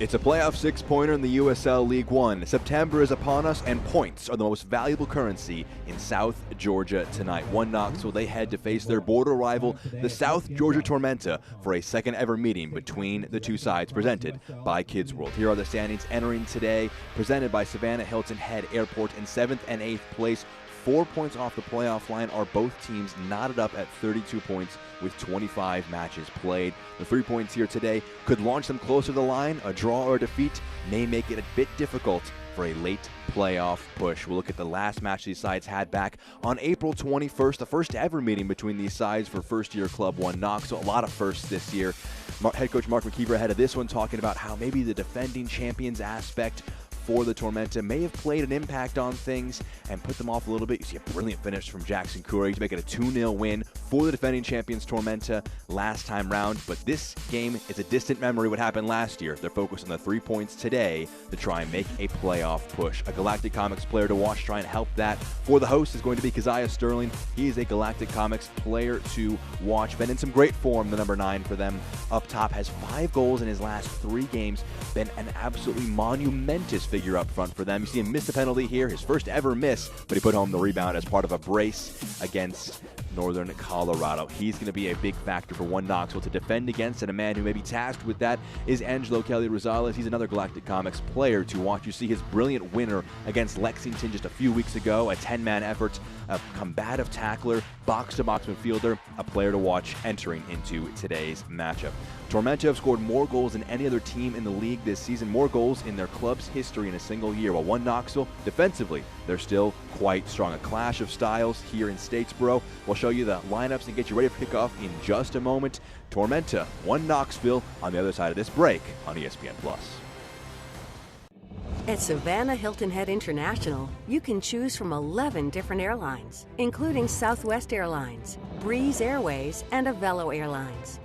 It's a playoff six-pointer in the USL League One. September is upon us, and points are the most valuable currency in South Georgia tonight. One Knoxville, they head to face their border rival, the South Georgia Tormenta, for a second-ever meeting between the two sides, presented by Kids World. Here are the standings entering today, presented by Savannah Hilton Head Airport in 7th and 8th place. 4 points off the playoff line are both teams knotted up at 32 points with 25 matches played. The 3 points here today could launch them closer to the line. A draw or a defeat may make it a bit difficult for a late playoff push. We'll look at the last match these sides had back on April 21st, the first ever meeting between these sides for first-year Club 1 Knoxville. A lot of firsts this year. Head coach Mark McKeever ahead of this one talking about how maybe the defending champions aspect for the Tormenta may have played an impact on things and put them off a little bit. You see a brilliant finish from Jackson Curry to make it a 2-0 win for the defending champions Tormenta last time round. But this game is a distant memory what happened last year. They're focused on the 3 points today to try and make a playoff push. A Galactic Comics player to watch try and help that for the host is going to be Keziah Sterling. He is a Galactic Comics player to watch. Been in some great form, the number 9 for them up top. Has 5 goals in his last 3 games. Been an absolutely monumentous figure up front for them. You see him miss the penalty here, his first ever miss, but he put home the rebound as part of a brace against Northern Colorado. He's going to be a big factor for One Knoxville to defend against, and a man who may be tasked with that is Angelo Kelly Rosales. He's another Galactic Comics player to watch. You see his brilliant winner against Lexington just a few weeks ago, a 10-man effort, a combative tackler, box-to-box midfielder, a player to watch entering into today's matchup. Tormenta have scored more goals than any other team in the league this season, more goals in their club's history in a single year, while One Knoxville, defensively, they're still quite strong. A clash of styles here in Statesboro. We'll show you the lineups and get you ready for kickoff in just a moment. Tormenta, One Knoxville on the other side of this break on ESPN+. At Savannah Hilton Head International, you can choose from 11 different airlines, including Southwest Airlines, Breeze Airways, and Avelo Airlines.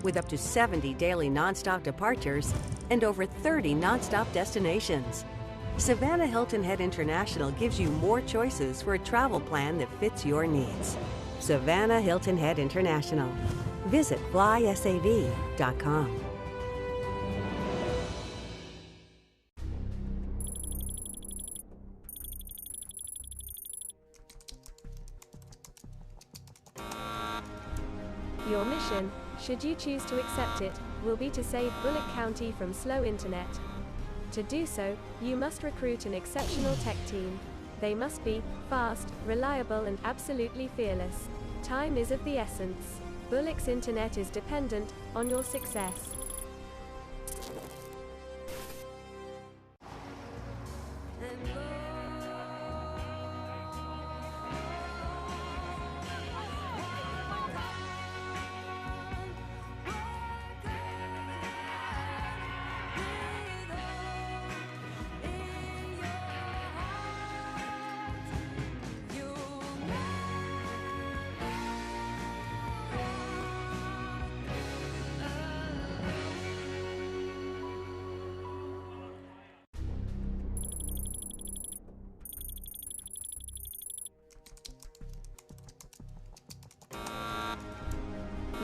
With up to 70 daily nonstop departures and over 30 nonstop destinations, Savannah Hilton Head International gives you more choices for a travel plan that fits your needs. Savannah Hilton Head International. Visit flysav.com. Your mission, should you choose to accept it, will be to save Bullock County from slow internet. To do so, you must recruit an exceptional tech team. They must be fast, reliable, and absolutely fearless. Time is of the essence. Bullock's internet is dependent on your success.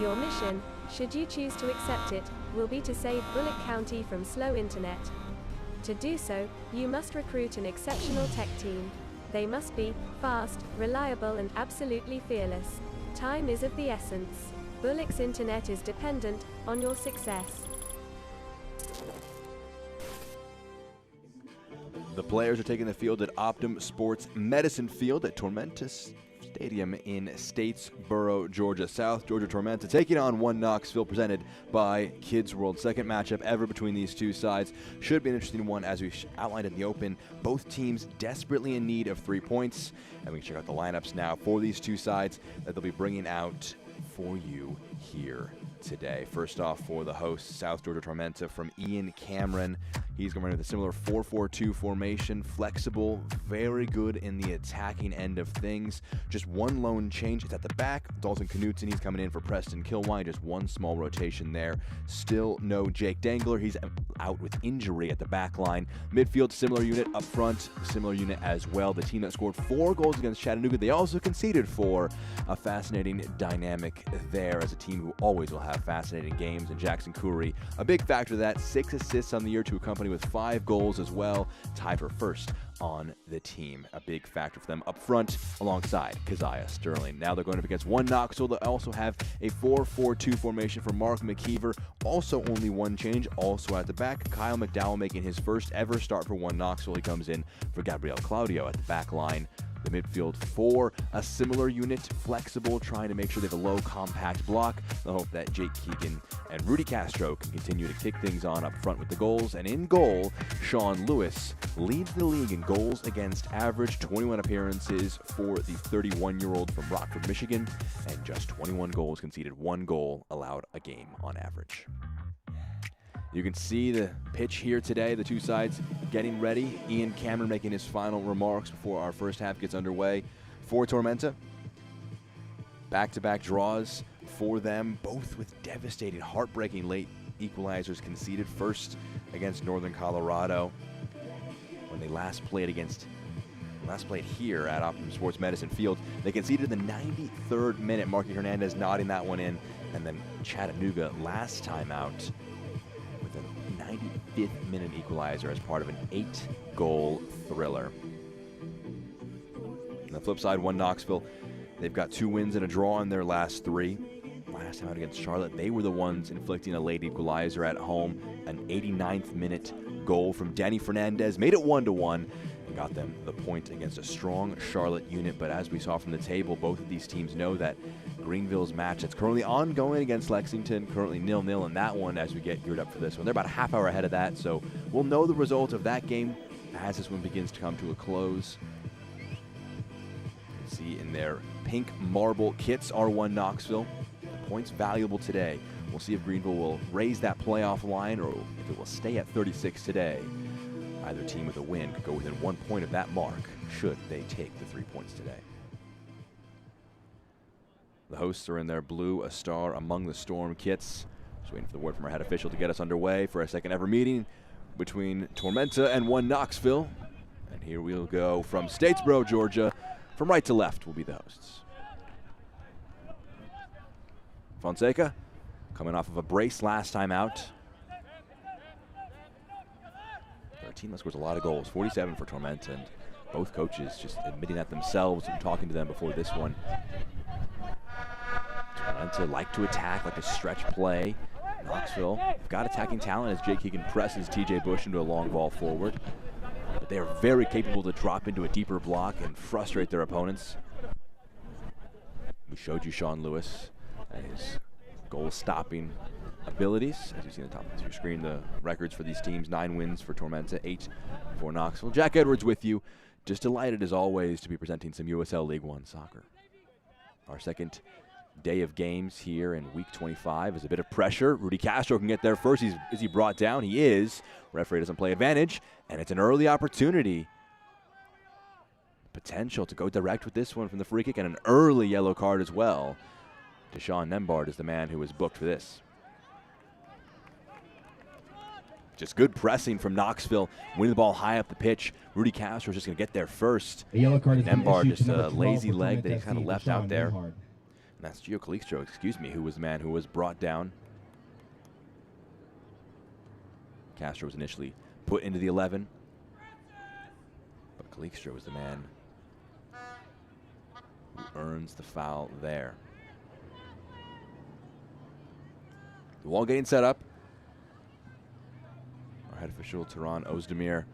Your mission, should you choose to accept it, will be to save Bullock County from slow internet. To do so, you must recruit an exceptional tech team. They must be fast, reliable, and absolutely fearless. Time is of the essence. Bullock's internet is dependent on your success. The players are taking the field at Optum Sports Medicine Field at Tormenta Stadium in Statesboro, Georgia. South Georgia Tormenta taking on One Knoxville, presented by Kids World. Second matchup ever between these two sides. Should be an interesting one, as we outlined in the open. Both teams desperately in need of 3 points. And we can check out the lineups now for these two sides that they'll be bringing out for you here today. First off, for the hosts, South Georgia Tormenta, from Ian Cameron. He's going to run with a similar 4-4-2 formation, flexible, very good in the attacking end of things. Just one lone change. It's at the back. Dalton Knutson, he's coming in for Preston Kilwine. Just one small rotation there. Still no Jake Dangler. He's out with injury at the back line. Midfield, similar unit. Up front, similar unit as well. The team that scored 4 goals against Chattanooga, they also conceded 4. A fascinating dynamic there as a team who always will have fascinating games. And Jackson Curry, a big factor of that. 6 assists on the year to accompany with 5 goals as well, tied for first on the team. A big factor for them up front alongside Keziah Sterling. Now they're going up against one Knoxville. They also have a 4-4-2 formation for Mark McKeever. Also only one change, also at the back. Kyle McDowell making his first ever start for one Knoxville. He comes in for Gabriel Claudio at the back line. The midfield 4, a similar unit, flexible, trying to make sure they have a low, compact block. They'll hope that Jake Keegan and Rudy Castro can continue to kick things on up front with the goals. And in goal, Sean Lewis leads the league in goals against average, 21 appearances for the 31-year-old from Rockford, Michigan, and just 21 goals conceded, 1 goal allowed a game on average. You can see the pitch here today, the two sides getting ready. Ian Cameron making his final remarks before our first half gets underway for Tormenta. Back-to-back draws for them, both with devastating, heartbreaking late equalizers conceded. First against Northern Colorado when they last played here at Optimum Sports Medicine Field. They conceded in the 93rd minute, Marky Hernandez nodding that one in, and then Chattanooga last time out with a 95th minute equalizer as part of an 8-goal thriller. On the flip side, one Knoxville, they've got 2 wins and a draw in their last 3. Last time out against Charlotte, they were the ones inflicting a late equalizer at home. An 89th minute goal from Danny Fernandez made it 1-1 and got them the point against a strong Charlotte unit. But as we saw from the table, both of these teams know that Greenville's match that's currently ongoing against Lexington, currently 0-0 in that one as we get geared up for this one. They're about a half hour ahead of that, so we'll know the result of that game as this one begins to come to a close. See in their pink marble kits, R1 Knoxville. Points valuable today. We'll see if Greenville will raise that playoff line or if it will stay at 36 today. Either team with a win could go within 1 point of that mark should they take the 3 points today. The hosts are in their blue A Star Among the Storm kits. Just waiting for the word from our head official to get us underway for a second ever meeting between Tormenta and one Knoxville. And here we'll go from Statesboro, Georgia. From right to left will be the hosts. Fonseca coming off of a brace last time out. Our team that scores a lot of goals, 47 for Tormenta, and both coaches just admitting that themselves and talking to them before this one. Tormenta like to attack, like to stretch play. Knoxville got attacking talent as Jake Keegan presses TJ Bush into a long ball forward. But they are very capable to drop into a deeper block and frustrate their opponents. We showed you Sean Lewis and his goal-stopping abilities. As you see on the top of your screen, the records for these teams: 9 wins for Tormenta, 8 for Knoxville. Jack Edwards with you. Just delighted, as always, to be presenting some USL League One soccer. Our second day of games here in week 25 is a bit of pressure. Rudy Castro can get there first. Is he brought down? He is. Referee doesn't play advantage, and it's an early opportunity. Potential to go direct with this one from the free kick, and an early yellow card as well. Deshaun Nembard is the man who was booked for this. Just good pressing from Knoxville, winning the ball high up the pitch. Rudy Castro is just going to get there first. A yellow card is Nembard, just a 12 lazy for leg that he Tormenta kind of FC, left Deshaun out there. Nembard. And that's Gio Calixto, who was the man who was brought down. Castro was initially put into the 11. But Calixto was the man who earns the foul there. The wall getting set up. Our head official, Tehran Ozdemir,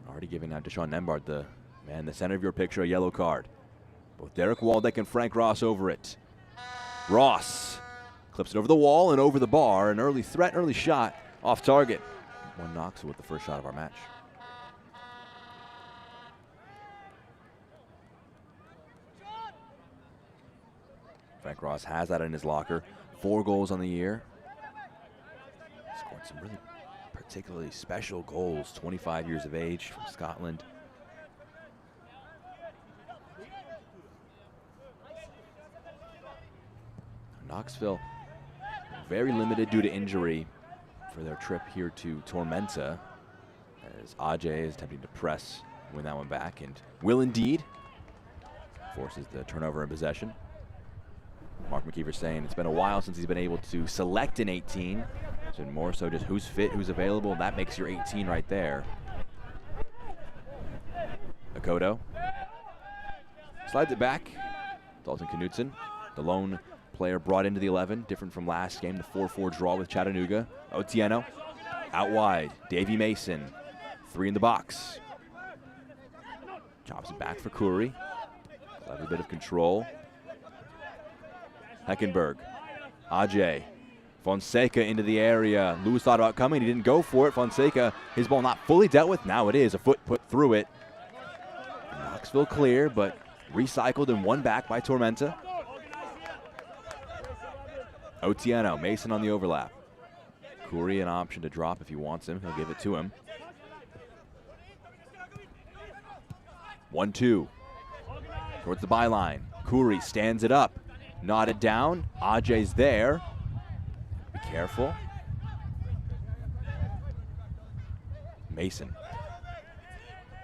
already giving out Deshaun Nembard, the man in the center of your picture, a yellow card. Both Derek Waldeck and Frank Ross over it. Ross clips it over the wall and over the bar. An early threat, early shot off target. One Knoxville with the first shot of our match. Frank Ross has that in his locker. 4 goals on the year. Scored some really particularly special goals, 25 years of age from Scotland. Knoxville, very limited due to injury for their trip here to Tormenta, as Ajay is attempting to press, win that one back, and will indeed. Forces the turnover in possession. Mark McKeever saying it's been a while since he's been able to select an 18. So more so just who's fit, who's available. That makes your 18 right there. Akoto slides it back. Dalton Knutson, the lone player brought into the 11, different from last game, the 4-4 draw with Chattanooga. Otieno out wide. Davy Mason, 3 in the box. Chops it back for Curry. A bit of control. Heckenberg, Ajay, Fonseca into the area. Lewis thought about coming, he didn't go for it. Fonseca, his ball not fully dealt with. Now it is, a foot put through it. Knoxville clear, but recycled and won back by Tormenta. Otieno, Mason on the overlap. Curry an option to drop if he wants him. He'll give it to him. 1-2. Towards the byline. Curry stands it up. Knotted down. Ajay's there. Be careful. Mason.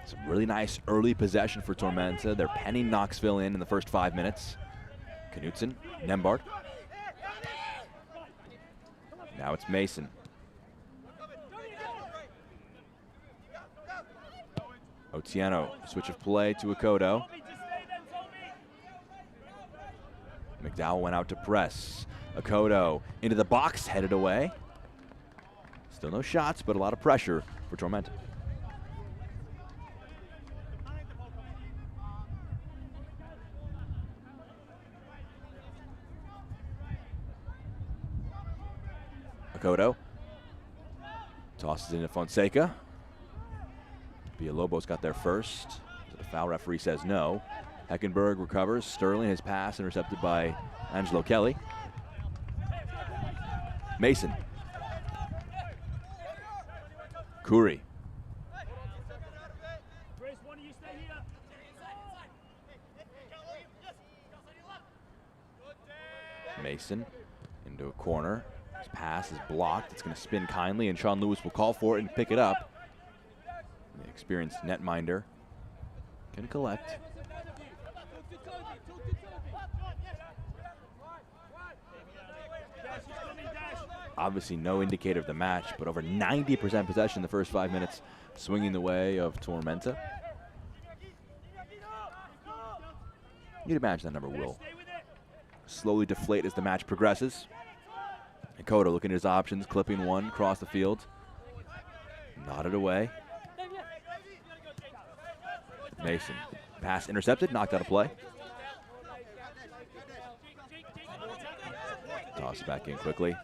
Some really nice early possession for Tormenta. They're penning Knoxville in the first 5 minutes. Knutson, Nembard. Now it's Mason. Otieno, switch of play to Akoto. McDowell went out to press. Akoto into the box, headed away. Still no shots, but a lot of pressure for Tormenta. Akoto tosses into Fonseca. Villalobos got there first. The foul referee says no. Heckenberg recovers. Sterling, his pass intercepted by Angelo Kelly. Mason. Curry. Mason into a corner. His pass is blocked. It's going to spin kindly, and Sean Lewis will call for it and pick it up. The experienced netminder can collect. Obviously no indicator of the match, but over 90% possession in the first 5 minutes, swinging the way of Tormenta. You'd imagine that number will slowly deflate as the match progresses. Akoto looking at his options, clipping one across the field. Nodded away. Mason, pass intercepted, knocked out of play. Toss back in quickly.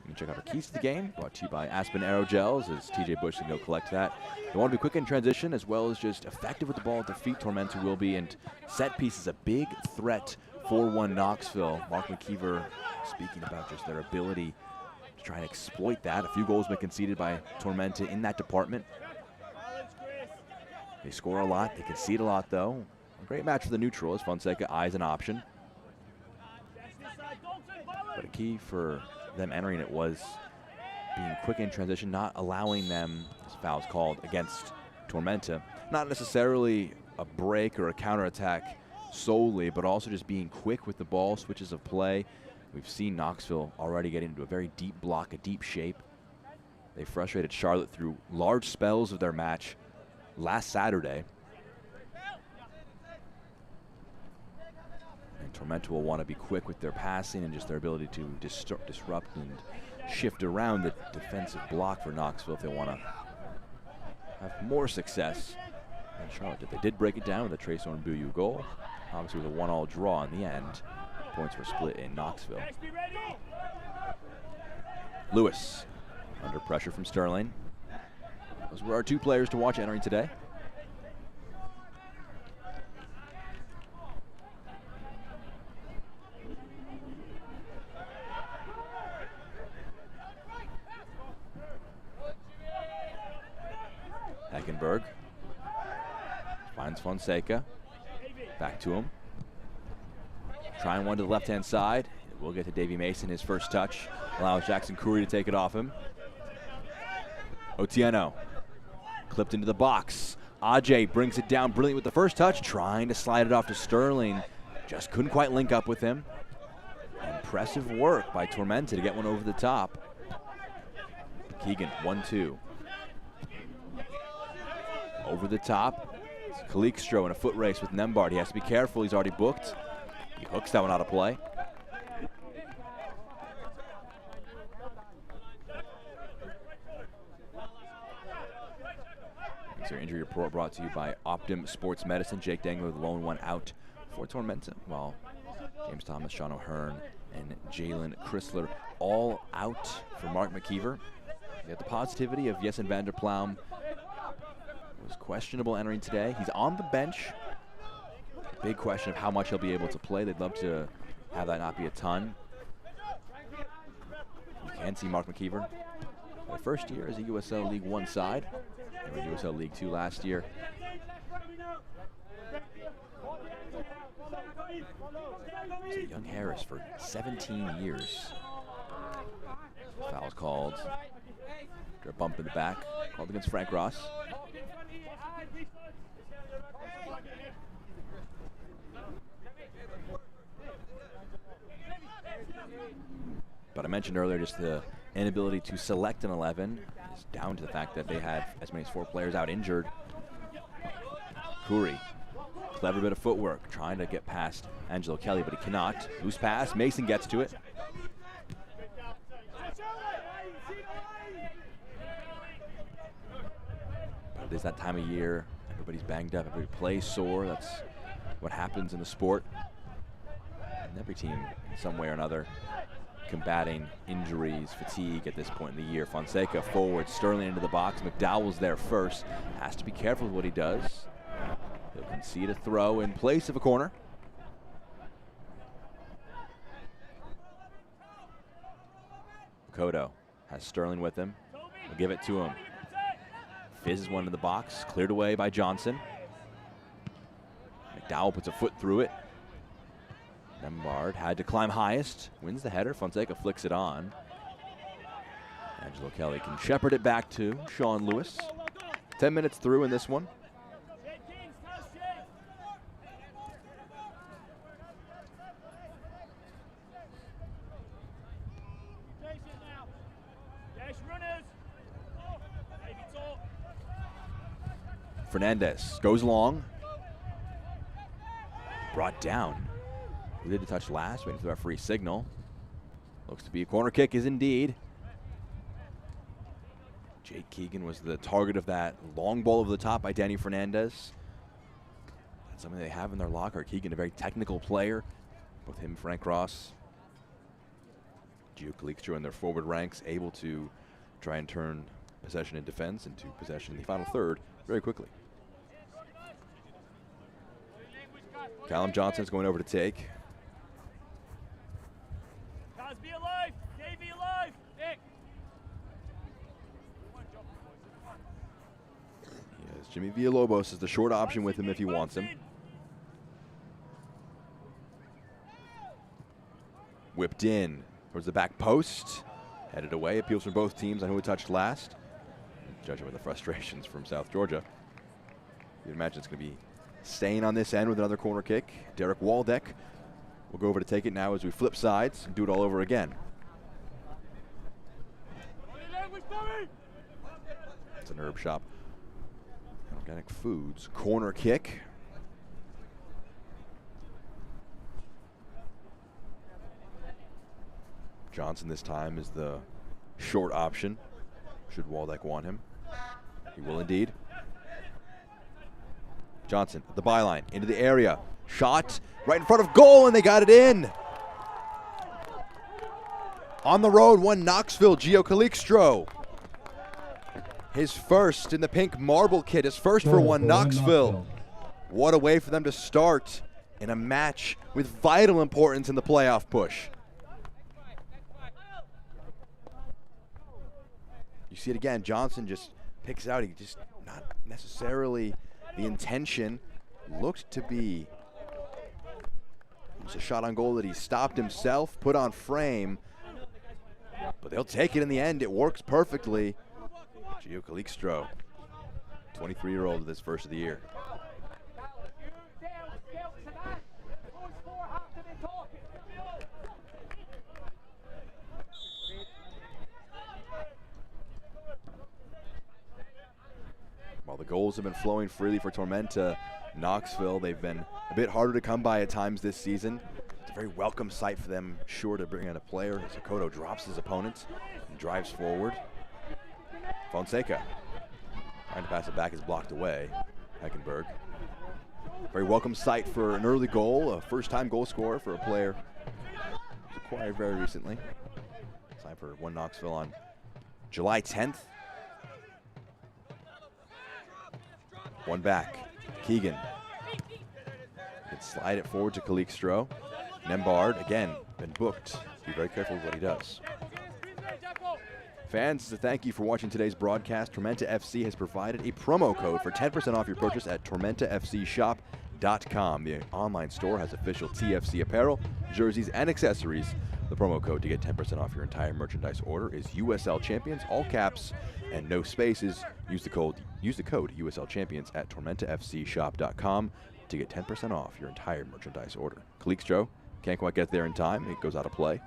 And check out our keys to the game, brought to you by Aspen Aerogels, as TJ Bush can go collect that. They want to be quick in transition as well as just effective with the ball. Defeat Tormenta will be, and set piece is a big threat for 4-1 Knoxville. Mark McKeever speaking about just their ability to try and exploit that. A few goals been conceded by Tormenta in that department. They score a lot, they concede a lot though. A great match for the neutral as Fonseca eyes an option. But a key for them entering it was being quick in transition, not allowing them, as fouls called against Tormenta, not necessarily a break or a counterattack solely, but also just being quick with the ball, switches of play. We've seen Knoxville already get into a very deep block, a deep shape. They frustrated Charlotte through large spells of their match last Saturday. And Tormenta will want to be quick with their passing and just their ability to disrupt and shift around the defensive block for Knoxville if they want to have more success than Charlotte did. They did break it down with a Trace Ornbuyu goal. Obviously with a 1-1 draw in the end. Points were split in Knoxville. Lewis under pressure from Sterling. Those were our two players to watch entering today. Finds Fonseca. Back to him. Trying one to the left-hand side. We'll get to Davey Mason, his first touch. Allows Jackson Curry to take it off him. Otieno. Clipped into the box. Ajay brings it down brilliant with the first touch. Trying to slide it off to Sterling. Just couldn't quite link up with him. Impressive work by Tormenta to get one over the top. Keegan, 1-2. Over the top. Calixtro in a foot race with Nembard. He has to be careful. He's already booked. He hooks that one out of play. Your injury report brought to you by Optum Sports Medicine. Jake Dangler, the lone one out for Tormenta, while James Thomas, Sean O'Hearn, and Jalen Chrysler all out for Mark McKeever. We got the positivity of Jessen van der Plaum. Was questionable entering today. He's on the bench. Big question of how much he'll be able to play. They'd love to have that not be a ton. You can see Mark McKeever. Their first year as a USL League One side. They were USL League Two last year. So young Harris for 17 years. Foul's called. A bump in the back, called against Frank Ross. But I mentioned earlier just the inability to select an 11 is down to the fact that they had as many as 4 players out injured. Curry, clever bit of footwork, trying to get past Angelo Kelly, but he cannot. Loose pass, Mason gets to it. But it is that time of year, everybody's banged up, everybody plays sore. That's what happens in the sport. And every team, in some way or another, combating injuries, fatigue at this point in the year. Fonseca forward, Sterling into the box. McDowell's there first. Has to be careful with what he does. He'll concede a throw in place of a corner. Kodo has Sterling with him. We'll give it to him. Fizzes one in the box, cleared away by Johnson. McDowell puts a foot through it. Nembard had to climb highest, wins the header. Fonseca flicks it on. Angelo Kelly can shepherd it back to Sean Lewis. 10 minutes through in this one. Fernandez goes long. Brought down. Who did the touch last? Waiting for the referee signal. Looks to be a corner kick, is indeed. Jake Keegan was the target of that long ball over the top by Danny Fernandez. That's something they have in their locker. Keegan, a very technical player. Both him and Frank Ross. Gio Calixtro in their forward ranks, able to try and turn possession and defense into possession in the final third very quickly. Callum Johnson's going over to take. Be alive! Davey alive! Nick! Yes, Jimmy Villalobos is the short option with him if he wants him. Whipped in towards the back post. Headed away. Appeals from both teams on who touched last. Judging by the frustrations from South Georgia, you'd imagine it's going to be staying on this end with another corner kick. Derek Waldeck will go over to take it now as we flip sides and do it all over again. It's an herb shop. Organic Foods. Corner kick. Johnson this time is the short option, should Waldeck want him. He will indeed. Johnson at the byline, into the area. Shot right in front of goal, and they got it in. On the road, won Knoxville, Gio Calixtro. His first in the pink marble kit, his first for one Knoxville. What a way for them to start in a match with vital importance in the playoff push. You see it again, Johnson just picks it out. He just not necessarily The intention looked to be, it was a shot on goal that he stopped himself, put on frame, but they'll take it in the end. It works perfectly. Gio Calixto, 23-year-old of this first of the year. While the goals have been flowing freely for Tormenta, Knoxville, they've been a bit harder to come by at times this season. It's a very welcome sight for them, sure to bring in a player. Zakoto drops his opponent and drives forward. Fonseca trying to pass it back is blocked away. Heckenberg. Very welcome sight for an early goal, a first-time goal scorer for a player who's acquired very recently. Signed for One Knoxville on July 10th. One back, Keegan. Can slide it forward to Calixto. Nembard, again, been booked. Be very careful with what he does. Fans, thank you for watching today's broadcast. Tormenta FC has provided a promo code for 10% off your purchase at tormentafcshop.com. The online store has official TFC apparel, jerseys, and accessories. The promo code to get 10% off your entire merchandise order is USL Champions, all caps and no spaces. Use the code USL Champions at tormentafcshop.com to get 10% off your entire merchandise order. Calixto can't quite get there in time. It goes out of play.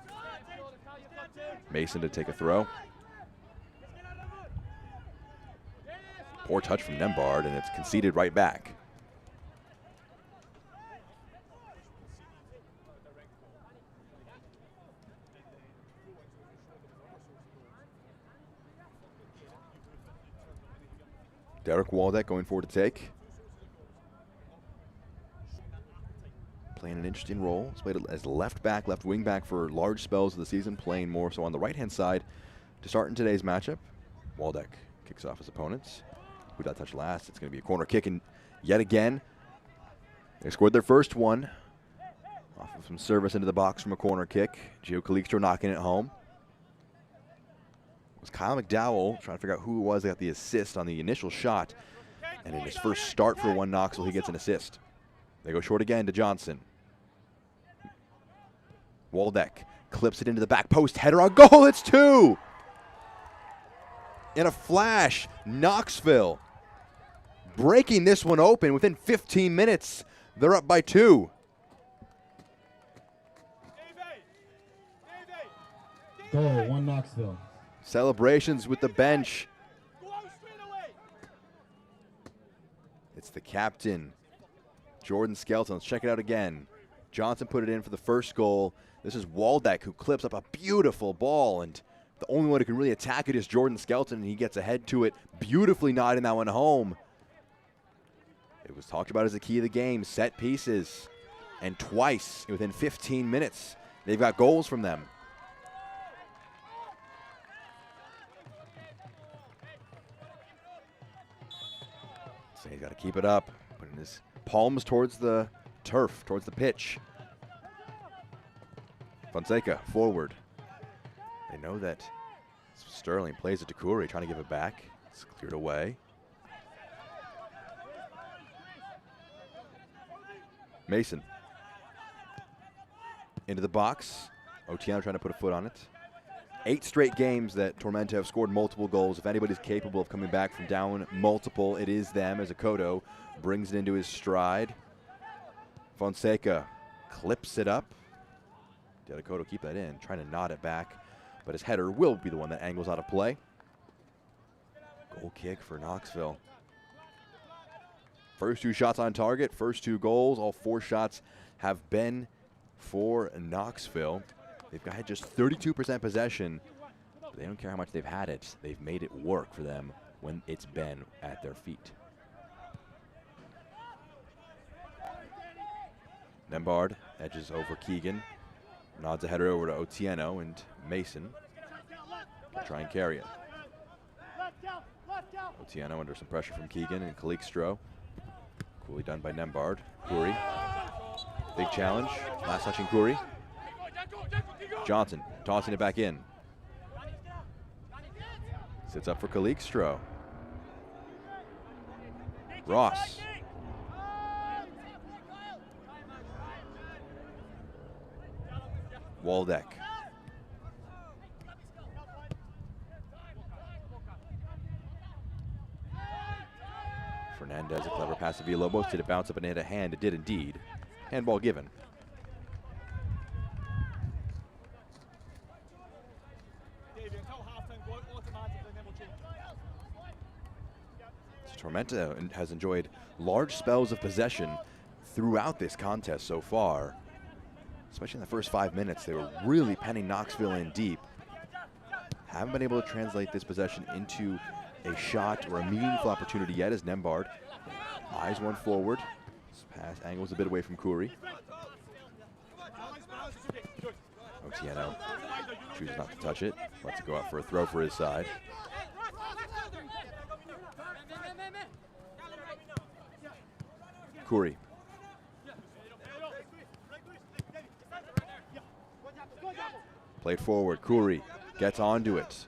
Mason to take a throw. Poor touch from Nembard, and it's conceded right back. Derek Waldeck going forward to take. Playing an interesting role. He's played as left back, left wing back for large spells of the season, playing more so on the right-hand side to start in today's matchup. Waldeck kicks off his opponents. Who did that touch last? It's going to be a corner kick, and yet again, they scored their first one off of some service into the box from a corner kick. Gio Calixto knocking it home. It was Kyle McDowell trying to figure out who it was that got the assist on the initial shot, and in his first start for One Knoxville, he gets an assist. They go short again to Johnson. Waldeck clips it into the back post, header on goal, it's 2! In a flash, Knoxville breaking this one open within 15 minutes. They're up by 2. Goal, One Knoxville. Celebrations with the bench. It's the captain, Jordan Skelton. Let's check it out again. Johnson put it in for the first goal. This is Waldeck who clips up a beautiful ball, and the only one who can really attack it is Jordan Skelton, and he gets ahead to it, beautifully nodding that one home. It was talked about as the key of the game, set pieces, and twice within 15 minutes, they've got goals from them. So he's got to keep it up, putting his palms towards the turf, towards the pitch. Fonseca forward. They know that Sterling plays it to Curry, trying to give it back. It's cleared away. Mason. Into the box. Otieno trying to put a foot on it. 8 straight games that Tormenta have scored multiple goals. If anybody's capable of coming back from down multiple, it is them, as Zakoto brings it into his stride. Fonseca clips it up. Zakoto keep that in, trying to nod it back, but his header will be the one that angles out of play. Goal kick for Knoxville. First 2 shots on target, first 2 goals. All 4 shots have been for Knoxville. They've got just 32% possession, but they don't care how much they've had it. They've made it work for them when it's been at their feet. Nembard edges over Keegan. Nods a header over to Otieno, and Mason can try and carry it. Otieno under some pressure from Keegan and Calixto. Coolly done by Nembard. Curry. Big challenge. Last touching Curry. Johnson tossing it back in. Sits up for Calixto. Ross Waldeck. Fernandez, a clever pass to Villalobos. Did it bounce up and hit a hand? It did indeed. Handball given. Tormenta has enjoyed large spells of possession throughout this contest so far. Especially in the first 5 minutes, they were really penning Knoxville in deep. Haven't been able to translate this possession into a shot or a meaningful opportunity yet as Nembard eyes one forward. This pass angles a bit away from Khoury. Otieno chooses not to touch it. Lets it go out for a throw for his side. Khoury. Played forward. Khoury gets onto it.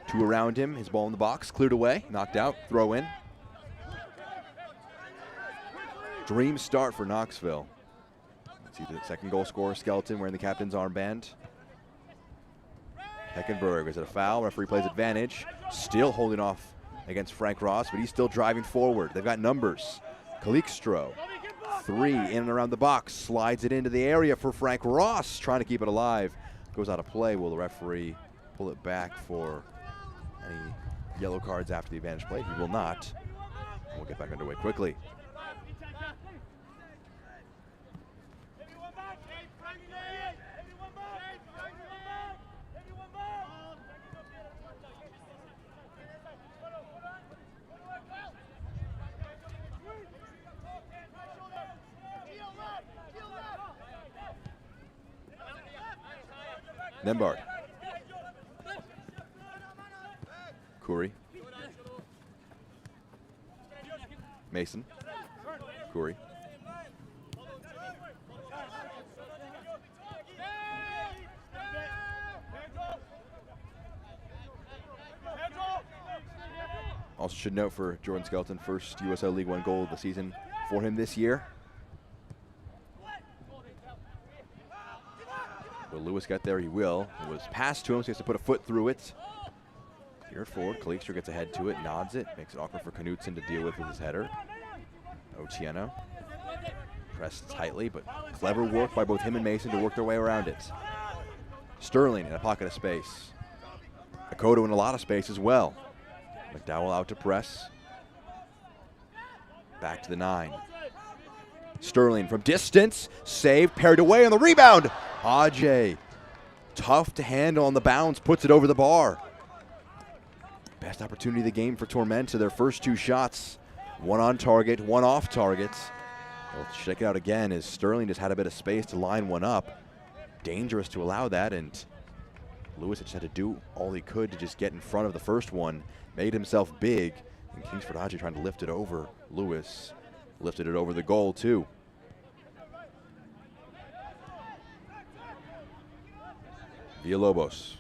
Two around him. His ball in the box. Cleared away. Knocked out. Throw in. Dream start for Knoxville. Let's see the second goal scorer, Skelton, wearing the captain's armband. Heckenberg, is it a foul? Referee plays advantage. Still holding off against Frank Ross, but he's still driving forward. They've got numbers. Calixtro, 3 in and around the box. Slides it into the area for Frank Ross, trying to keep it alive. Goes out of play. Will the referee pull it back for any yellow cards after the advantage play? He will not. We'll get back underway quickly. Nembard. Khoury. Mason. Khoury. Also should note for Jordan Skelton, first USL League One goal of the season for him this year. Will Lewis get there? He will. It was passed to him, so he has to put a foot through it. Here forward, Calixtro gets ahead to it, nods it, makes it awkward for Knutson to deal with his header. Otieno pressed tightly, but clever work by both him and Mason to work their way around it. Sterling in a pocket of space. Akoto in a lot of space as well. McDowell out to press. Back to the 9. Sterling from distance, saved, paired away on the rebound. Ajay, tough to handle on the bounce, puts it over the bar. Best opportunity of the game for Tormenta. Their first 2 shots, one on target, one off target. They'll check it out again as Sterling just had a bit of space to line one up. Dangerous to allow that, and Lewis just had to do all he could to just get in front of the first one. Made himself big, and Kingsford Ajay trying to lift it over. Lewis lifted it over the goal too. Villalobos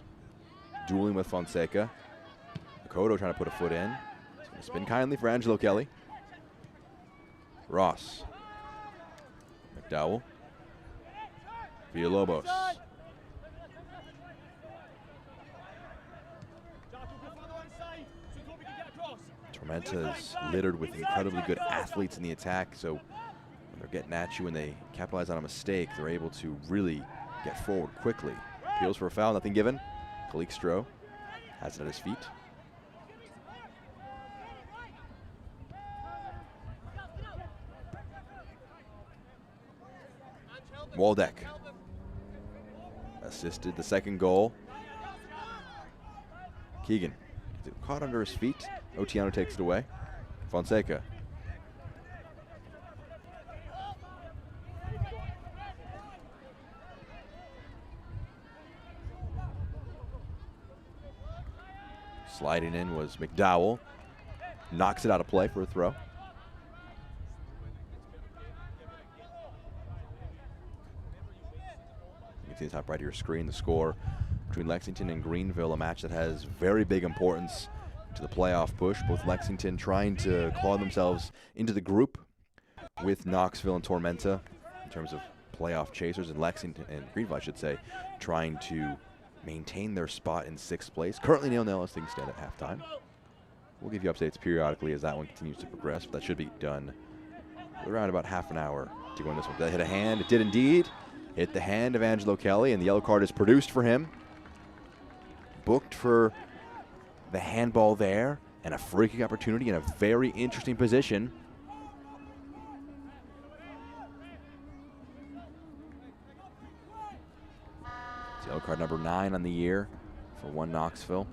dueling with Fonseca. Akoto trying to put a foot in. It's going to spin kindly for Angelo Kelly. Ross. McDowell. Villalobos. Tormenta is littered with incredibly good athletes in the attack, so when they're getting at you and they capitalize on a mistake, they're able to really get forward quickly. Appeals for a foul, nothing given. Calixtro has it at his feet. Waldeck assisted the second goal. Keegan gets it caught under his feet. Otieno takes it away. Fonseca. Sliding in was McDowell. Knocks it out of play for a throw. You can see the top right of your screen, the score between Lexington and Greenville, a match that has very big importance to the playoff push. Both Lexington trying to claw themselves into the group with Knoxville and Tormenta in terms of playoff chasers, and Lexington and Greenville, I should say, trying to maintain their spot in 6th place. Currently 0-0 as things stand at halftime. We'll give you updates periodically as that one continues to progress, but that should be done around about half an hour to go in this one. Did that hit a hand? It did indeed. Hit the hand of Angelo Kelly, and the yellow card is produced for him. Booked for the handball there, and a free kick opportunity in a very interesting position. It's yellow card number 9 on the year for 1 Knoxville.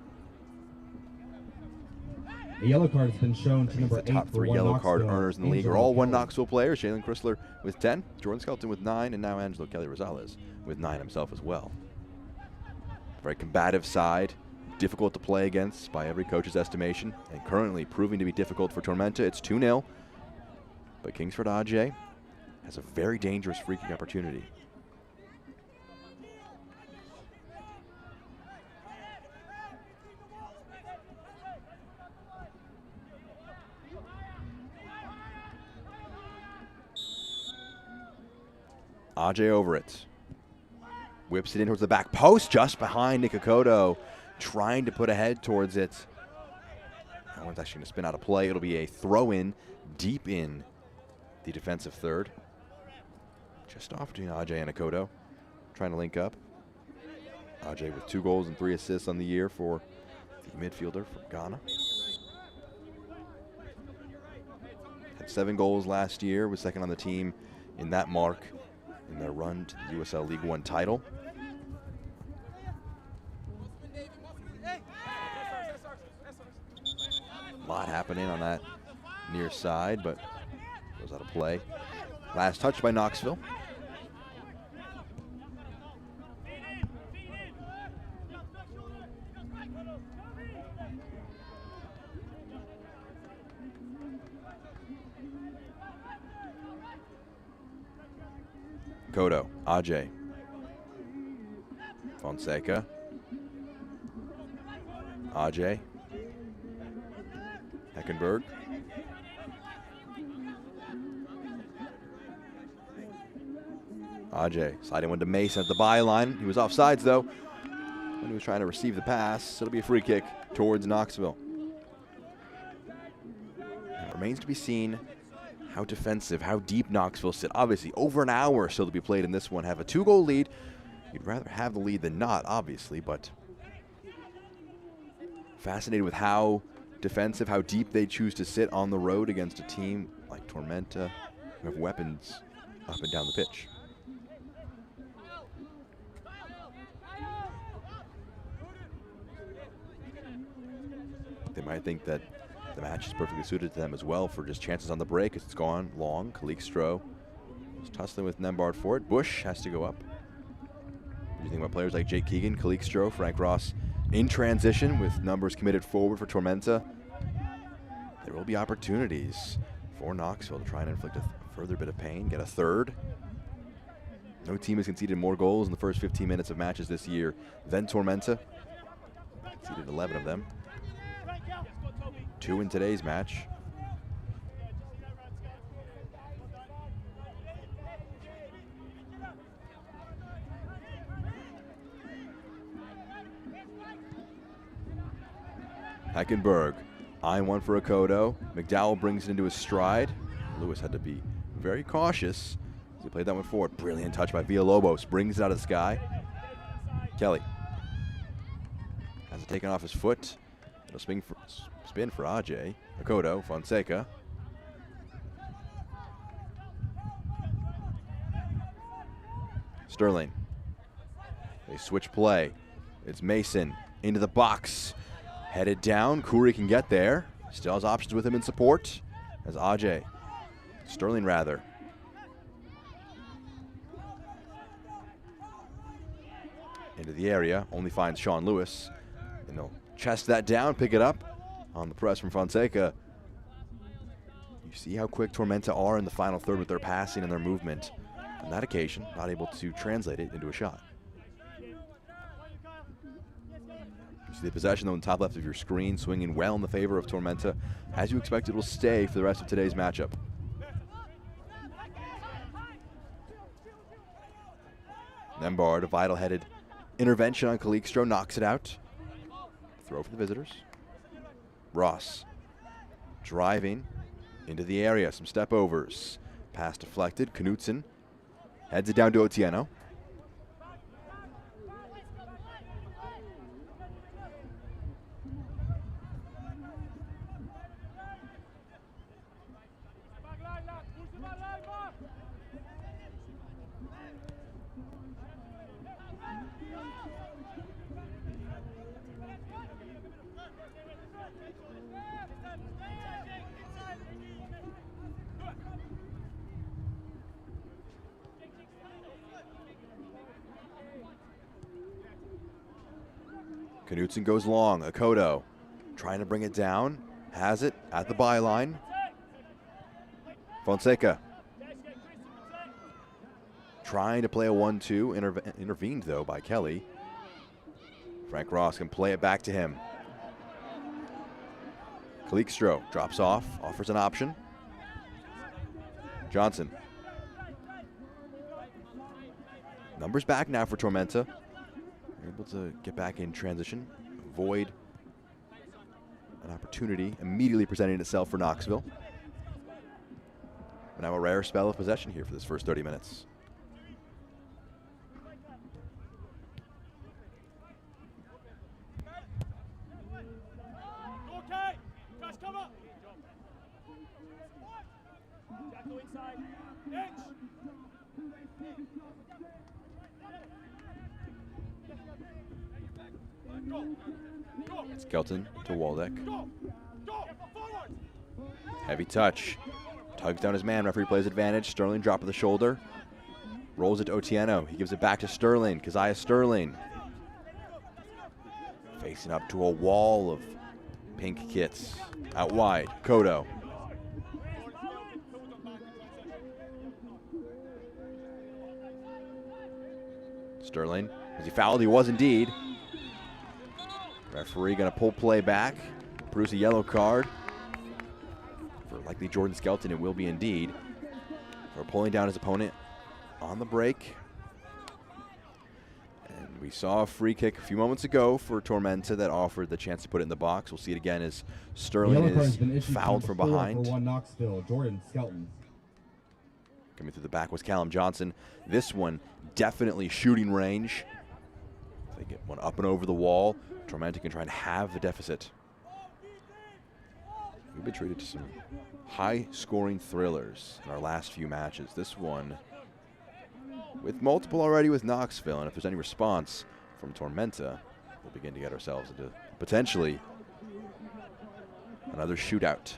A yellow card has been shown to number 8 the top 3 for yellow card Knoxville. earners in the league are Angelo all 1 Kelly. Knoxville players. Jalen Chrysler with 10, Jordan Skelton with 9, and now Angelo Kelly Rosales with 9 himself as well. Very combative side, difficult to play against by every coach's estimation, and currently proving to be difficult for Tormenta. It's 2-0, but Kingsford Ajay has a very dangerous free kick opportunity. Ajay over it. Whips it in towards the back post, just behind Nikakoto, trying to put a head towards it. That one's actually going to spin out of play. It'll be a throw-in deep in the defensive third. Just off between Ajay and Nikakoto, trying to link up. Ajay with 2 goals and 3 assists on the year for the midfielder from Ghana. Had 7 goals last year, was second on the team in that mark in their run to the USL League One title. A lot happening on that near side, but goes out of play. Last touch by Knoxville. Kodo, Ajay, Fonseca, Ajay, Heckenberg, Ajay sliding one to Mason at the byline. He was offsides though when he was trying to receive the pass. So it'll be a free kick towards Knoxville. It remains to be seen how defensive, how deep Knoxville sit. Obviously, over an hour still to be played in this one. Have a 2-goal lead. You'd rather have the lead than not, obviously, but fascinated with how defensive, how deep they choose to sit on the road against a team like Tormenta, who have weapons up and down the pitch. They might think that the match is perfectly suited to them as well for just chances on the break as it's gone long. Kalik Stroh is tussling with Nembard for it. Bush has to go up. What do you think about players like Jake Keegan, Kalik Stroh, Frank Ross in transition with numbers committed forward for Tormenta? There will be opportunities for Knoxville to try and inflict a further bit of pain, get a third. No team has conceded more goals in the first 15 minutes of matches this year than Tormenta. Conceded 11 of them. 2 in today's match. Heckenberg, eyeing one for Akoto. McDowell brings it into his stride. Lewis had to be very cautious as he played that one forward. Brilliant touch by Villalobos, brings it out of the sky. Kelly has it taken off his foot. It'll spin for Ajay. Akoto, Fonseca. Sterling. They switch play. It's Mason into the box. Headed down. Khoury can get there. Still has options with him in support. As Ajay. Sterling rather. Into the area. Only finds Sean Lewis. And they'll chest that down, pick it up on the press from Fonseca. You see how quick Tormenta are in the final third with their passing and their movement. On that occasion, not able to translate it into a shot. You see the possession though in the top left of your screen, swinging well in the favor of Tormenta. As you expect, it will stay for the rest of today's matchup. Nembard, a vital-headed intervention on Calixtro, knocks it out. Throw for the visitors. Ross driving into the area, some step overs. Pass deflected, Knutson heads it down to Otieno. Knutson goes long. Akoto trying to bring it down. Has it at the byline. Fonseca trying to play a 1-2. Intervened, though, by Kelly. Frank Ross can play it back to him. Calixtro drops off, offers an option. Johnson. Numbers back now for Tormenta. Able to get back in transition, avoid an opportunity immediately presenting itself for Knoxville. But now a rare spell of possession here for this first 30 minutes. Okay, guys, come up. Jack, go inside. Inch. Skelton to Waldeck. Heavy touch. Tugs down his man. Referee plays advantage. Sterling drop of the shoulder. Rolls it to Otieno. He gives it back to Sterling. Keziah Sterling. Facing up to a wall of pink kits. Out wide. Kodo. Sterling. Was he fouled? He was indeed. Referee going to pull play back, produce a yellow card. For likely Jordan Skelton, it will be indeed. For pulling down his opponent on the break. And we saw a free kick a few moments ago for Tormenta that offered the chance to put it in the box. We'll see it again as Sterling is fouled from behind. For 1 Knoxville, Jordan Skelton. Coming through the back was Callum Johnson. This one definitely shooting range. If they get one up and over the wall, Tormenta can try and have the deficit. We've been treated to some high-scoring thrillers in our last few matches. This one with multiple already with Knoxville, and if there's any response from Tormenta, we'll begin to get ourselves into potentially another shootout.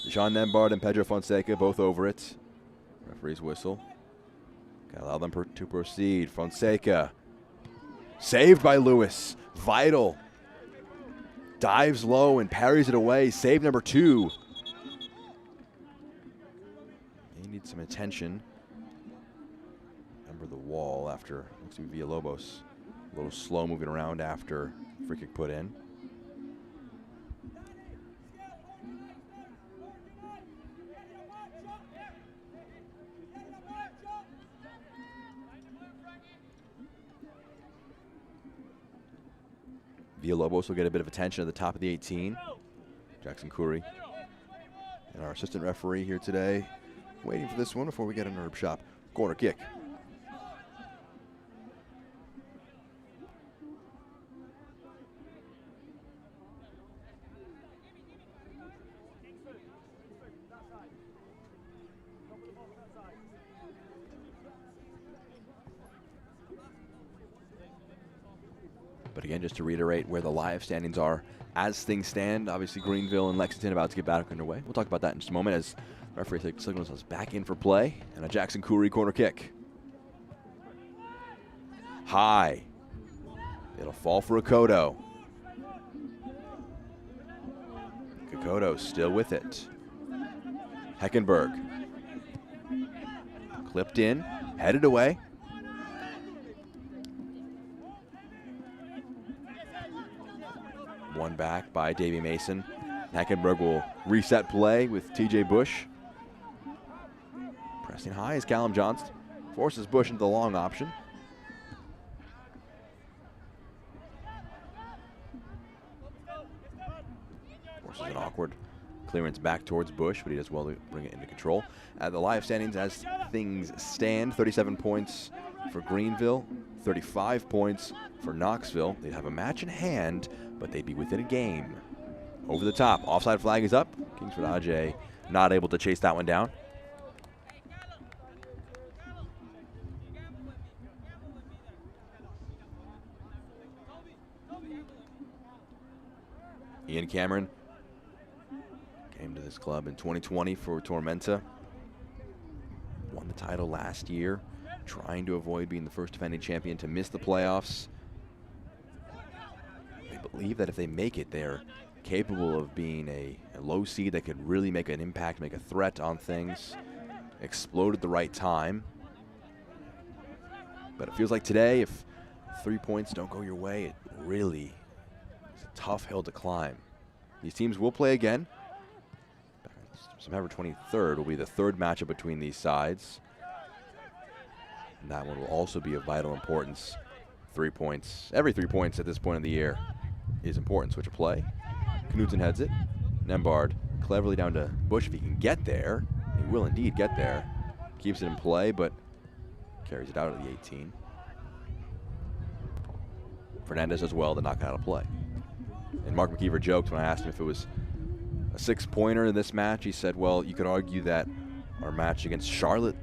Jean Nembard and Pedro Fonseca both over it. Referee's whistle. Gotta allow them to proceed. Fonseca. Saved by Lewis. Vital. Dives low and parries it away. Save number 2. He needs some attention. Remember the wall after, looks to be Villalobos. A little slow moving around after free kick put in. Villalobos will get a bit of attention at the top of the 18. Jackson Curry. And our assistant referee here today, waiting for this one before we get into herb shop. Corner kick. But again, just to reiterate where the live standings are as things stand, obviously Greenville and Lexington about to get back underway. We'll talk about that in just a moment as the referee signals us back in for play. And a Jackson Curry corner kick. High. It'll fall for Akoto. Akoto still with it. Heckenberg. Clipped in, headed away. One back by Davey Mason. Heckenberg will reset play with TJ Bush. Pressing high is Callum Johnston. Forces Bush into the long option. Forces an awkward clearance back towards Bush, but he does well to bring it into control. The live standings as things stand, 37 points for Greenville, 35 points for Knoxville. They'd have a match in hand, but they'd be within a game. Over the top, offside flag is up. Kingsford Ajay not able to chase that one down. Ian Cameron came to this club in 2020 for Tormenta. Won the title last year, trying to avoid being the first defending champion to miss the playoffs. They believe that if they make it, they're capable of being a low seed that could really make an impact, make a threat on things. Explode at the right time. But it feels like today, if 3 points don't go your way, it really is a tough hill to climb. These teams will play again. September 23rd will be the third matchup between these sides. And that one will also be of vital importance. 3 points. Every 3 points at this point of the year is important. Switch of play. Knudsen heads it. Nembard cleverly down to Bush. If he can get there, he will indeed get there. Keeps it in play, but carries it out of the 18. Fernandez as well to knock it out of play. And Mark McKeever joked when I asked him if it was a 6-pointer in this match. He said, well, you could argue that our match against Charlotte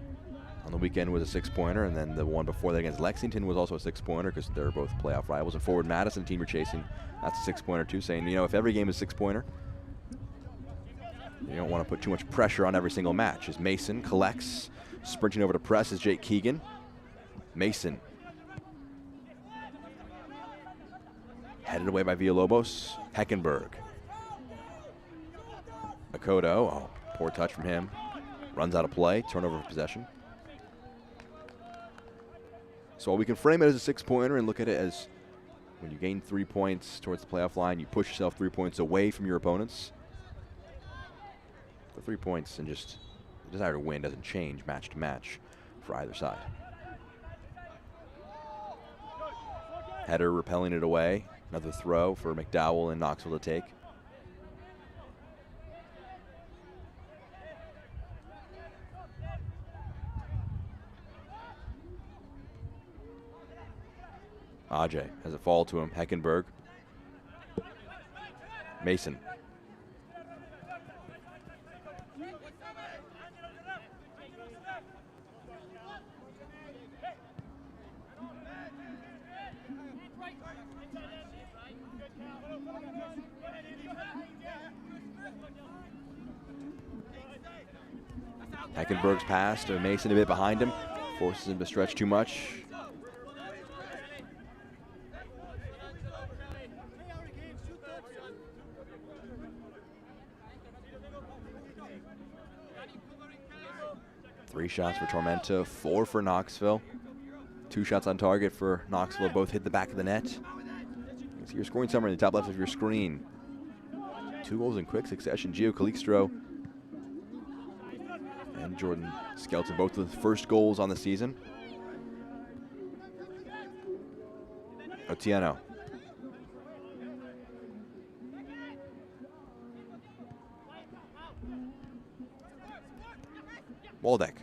on the weekend was a 6-pointer, and then the one before that against Lexington was also a 6-pointer because they're both playoff rivals. And Forward Madison, the team we're chasing, that's a 6-pointer too, saying, you know, if every game is a 6-pointer, you don't want to put too much pressure on every single match. As Mason collects, sprinting over to press is Jake Keegan. Mason. Headed away by Villalobos. Heckenberg. Akoto, oh, poor touch from him. Runs out of play, turnover of possession. So while we can frame it as a 6-pointer and look at it as when you gain 3 points towards the playoff line, you push yourself 3 points away from your opponents. The 3 points and just the desire to win doesn't change match to match for either side. Header repelling it away. Another throw for McDowell and Knoxville to take. Ajay has a fall to him. Heckenberg. Mason. Heckenberg's pass to Mason a bit behind him. Forces him to stretch too much. Three shots for Tormenta, 4 for Knoxville. 2 shots on target for Knoxville, both hit the back of the net. You can see your scoring summary in the top left of your screen. 2 goals in quick succession. Gio Calixto and Jordan Skelton, both with first goals on the season. Otieno. Waldeck.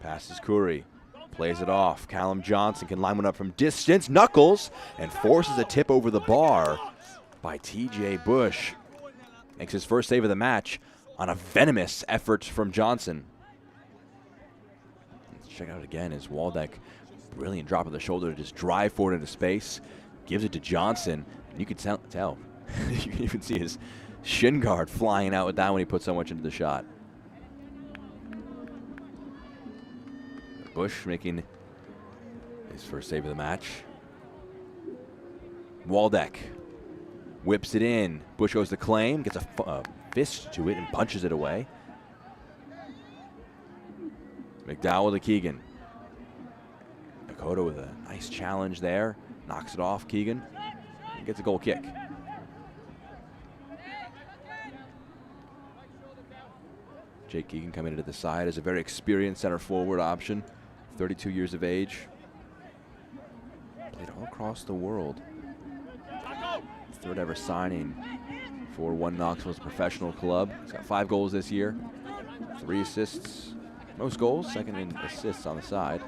Passes Curry. Plays it off. Callum Johnson can line one up from distance. Knuckles and forces a tip over the bar by TJ Bush. Makes his first save of the match on a venomous effort from Johnson. Let's check it out again as Waldeck, brilliant drop of the shoulder to just drive forward into space. Gives it to Johnson. And you can tell. You can even see his shin guard flying out with that when he put so much into the shot. Bush making his first save of the match. Waldeck whips it in. Bush goes to claim, gets a fist to it and punches it away. McDowell to Keegan. Dakota with a nice challenge there. Knocks it off Keegan and gets a goal kick. Jake Keegan coming into the side as a very experienced center forward option, 32 years of age. Played all across the world. Third ever signing for One Knoxville's professional club. He's got 5 goals this year, 3 assists. Most goals, second in assists on the side.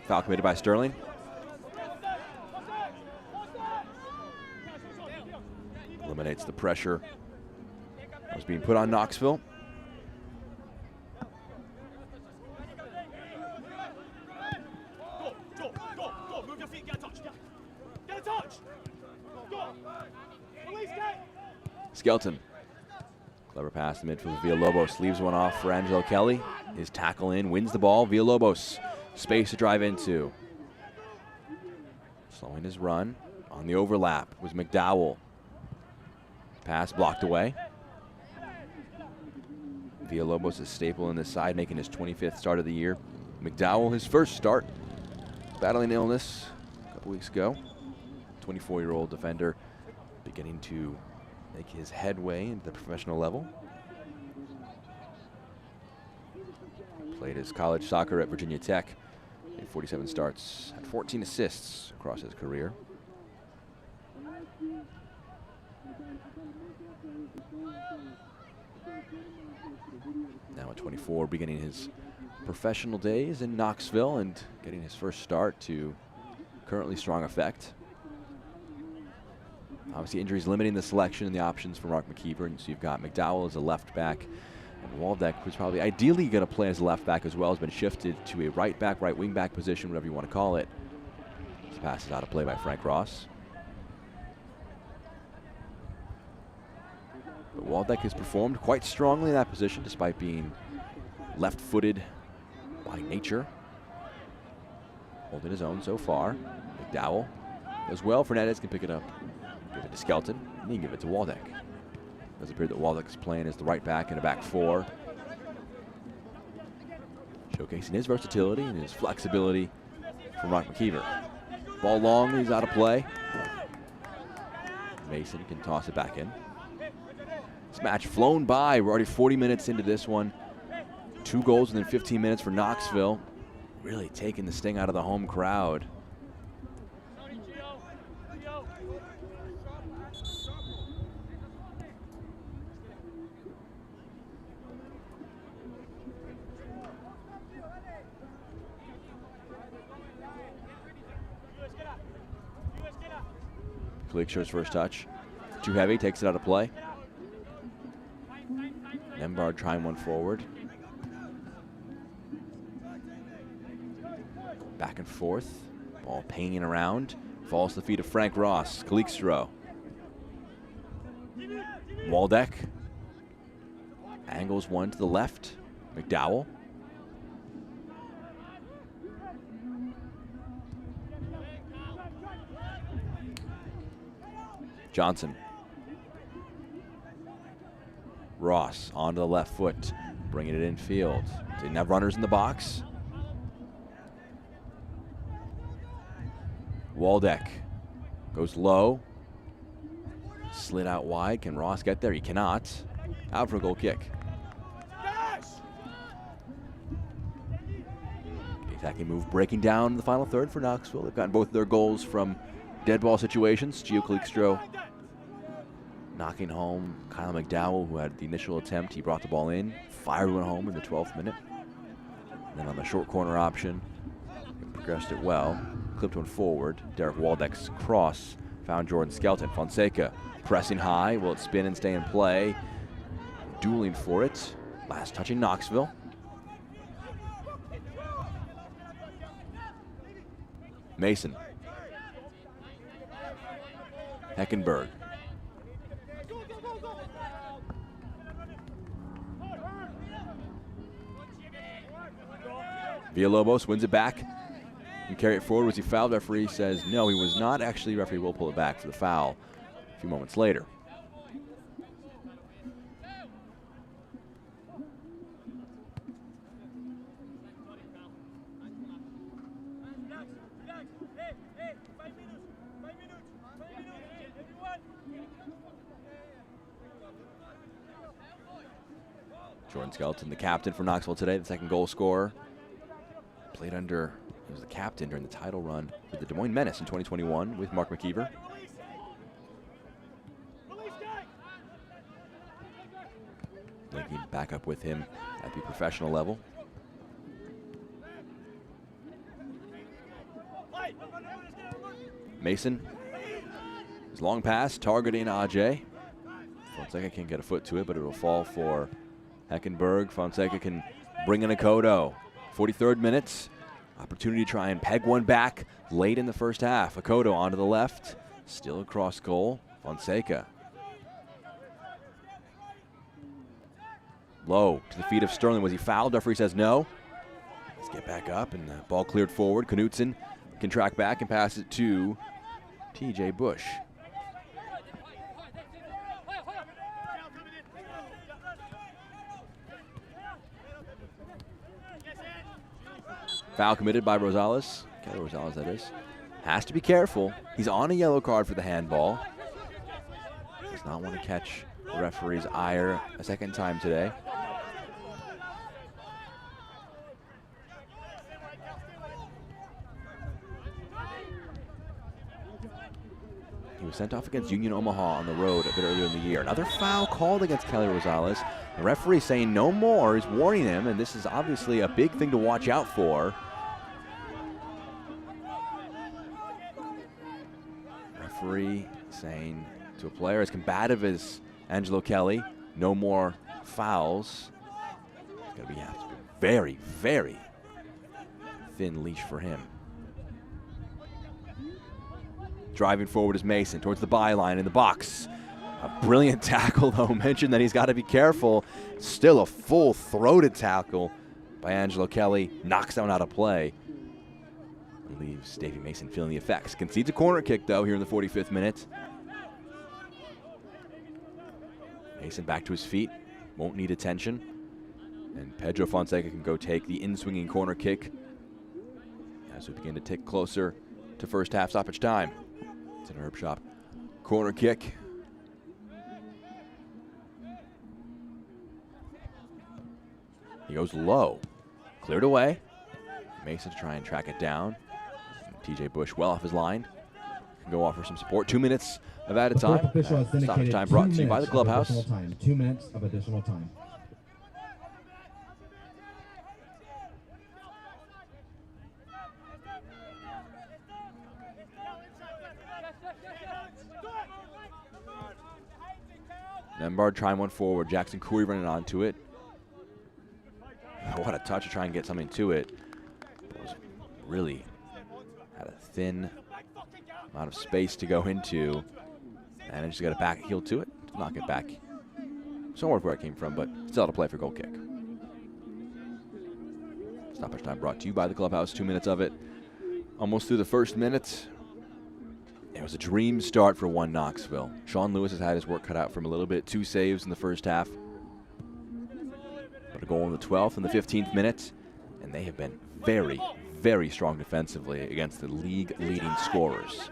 Foul committed by Sterling. Eliminates the pressure that was being put on Knoxville. Skelton. Clever pass to midfield. Villalobos leaves one off for Angelo Kelly. His tackle in, wins the ball. Villalobos, space to drive into. Slowing his run. On the overlap was McDowell. Pass blocked away. Villalobos is staple in this side, making his 25th start of the year. McDowell, his first start, battling illness a couple weeks ago. 24-year-old defender beginning to make his headway into the professional level. Played his college soccer at Virginia Tech. Made 47 starts, had 14 assists across his career. Now at 24, beginning his professional days in Knoxville and getting his first start to currently strong effect. Obviously, injuries limiting the selection and the options for Mark McKeever. And so you've got McDowell as a left back. And Waldeck, who's probably ideally going to play as a left back as well, has been shifted to a right back, right wing back position, whatever you want to call it. This pass is out of play by Frank Ross. But Waldeck has performed quite strongly in that position, despite being left-footed by nature. Holding his own so far. McDowell does well. Fernandez can pick it up. Give it to Skelton, and he can give it to Waldeck. It does appear that Waldeck is playing as the right back in a back 4. Showcasing his versatility and his flexibility from Mark McKeever. Ball long, he's out of play. Mason can toss it back in. This match flown by. We're already 40 minutes into this one. 2 goals within 15 minutes for Knoxville. Really taking the sting out of the home crowd. Klik's first touch. Too heavy, takes it out of play. Nembard trying one forward. Back and forth. Ball pinging around. Falls to the feet of Frank Ross. Kalikstro. Waldeck. Angles one to the left. McDowell. Johnson. Ross onto the left foot, bringing it infield. Didn't have runners in the box. Waldeck goes low. Slid out wide. Can Ross get there? He cannot. Out for a goal kick. Attacking move breaking down the final third for Knoxville. They've gotten both their goals from dead ball situations. Gio Kalikstro knocking home Kyle McDowell, who had the initial attempt. He brought the ball in, fired one home in the 12th minute. And then on the short corner option, he progressed it well. Clipped one forward. Derek Waldeck's cross found Jordan Skelton. Fonseca pressing high. Will it spin and stay in play? Dueling for it. Last touching Knoxville. Mason. Heckenberg. Villalobos wins it back and carry it forward. Was he fouled? Referee says no, he was not. Actually, referee will pull it back for the foul a few moments later. Jordan Skelton, the captain for Knoxville today, the second goal scorer. Played under, he was the captain during the title run with the Des Moines Menace in 2021 with Mark McKeever. Linking back up with him at the professional level. Mason, his long pass targeting Ajay. Fonseca can't get a foot to it, but it'll fall for Heckenberg. Fonseca can bring in Akoto. 43rd minute, opportunity to try and peg one back late in the first half. Akoto onto the left, still across goal. Fonseca. Low to the feet of Sterling. Was he fouled? Referee says no. Let's get back up, and the ball cleared forward. Knutson can track back and pass it to TJ Bush. Foul committed by Rosales. Kelly Rosales, that is. Has to be careful. He's on a yellow card for the handball. Does not want to catch the referee's ire a second time today. He was sent off against Union Omaha on the road a bit earlier in the year. Another foul called against Kelly Rosales. The referee saying no more. He's warning him, and this is obviously a big thing to watch out for. Referee saying to a player as combative as Angelo Kelly, no more fouls. It's going to be a very, very thin leash for him. Driving forward is Mason towards the byline in the box. A brilliant tackle, though. Mentioned that he's got to be careful. Still a full-throated tackle by Angelo Kelly. Knocks that one out of play. Leaves Davey Mason feeling the effects. Concedes a corner kick, though, here in the 45th minute. Mason back to his feet. Won't need attention. And Pedro Fonseca can go take the in-swinging corner kick as we begin to tick closer to first half stoppage time. It's an Herb Shop corner kick. He goes low. Cleared away. Mason to try and track it down. TJ Bush well off his line. Can go offer some support. 2 minutes of added time. Stoppage time brought to you by the clubhouse. 2 minutes of additional time. Nembard trying one forward. Jackson Couey running onto it. What a touch to try and get something to it. It was really had a thin amount of space to go into. Managed to get a back heel to it. To knock it back somewhere where it came from, but still to play for goal kick. Stoppage time brought to you by the clubhouse. 2 minutes of it. Almost through the first minute. It was a dream start for one Knoxville. Sean Lewis has had his work cut out for him a little bit. 2 saves in the first half. But a goal in the 12th and the 15th minute. And they have been very, very strong defensively against the league-leading scorers.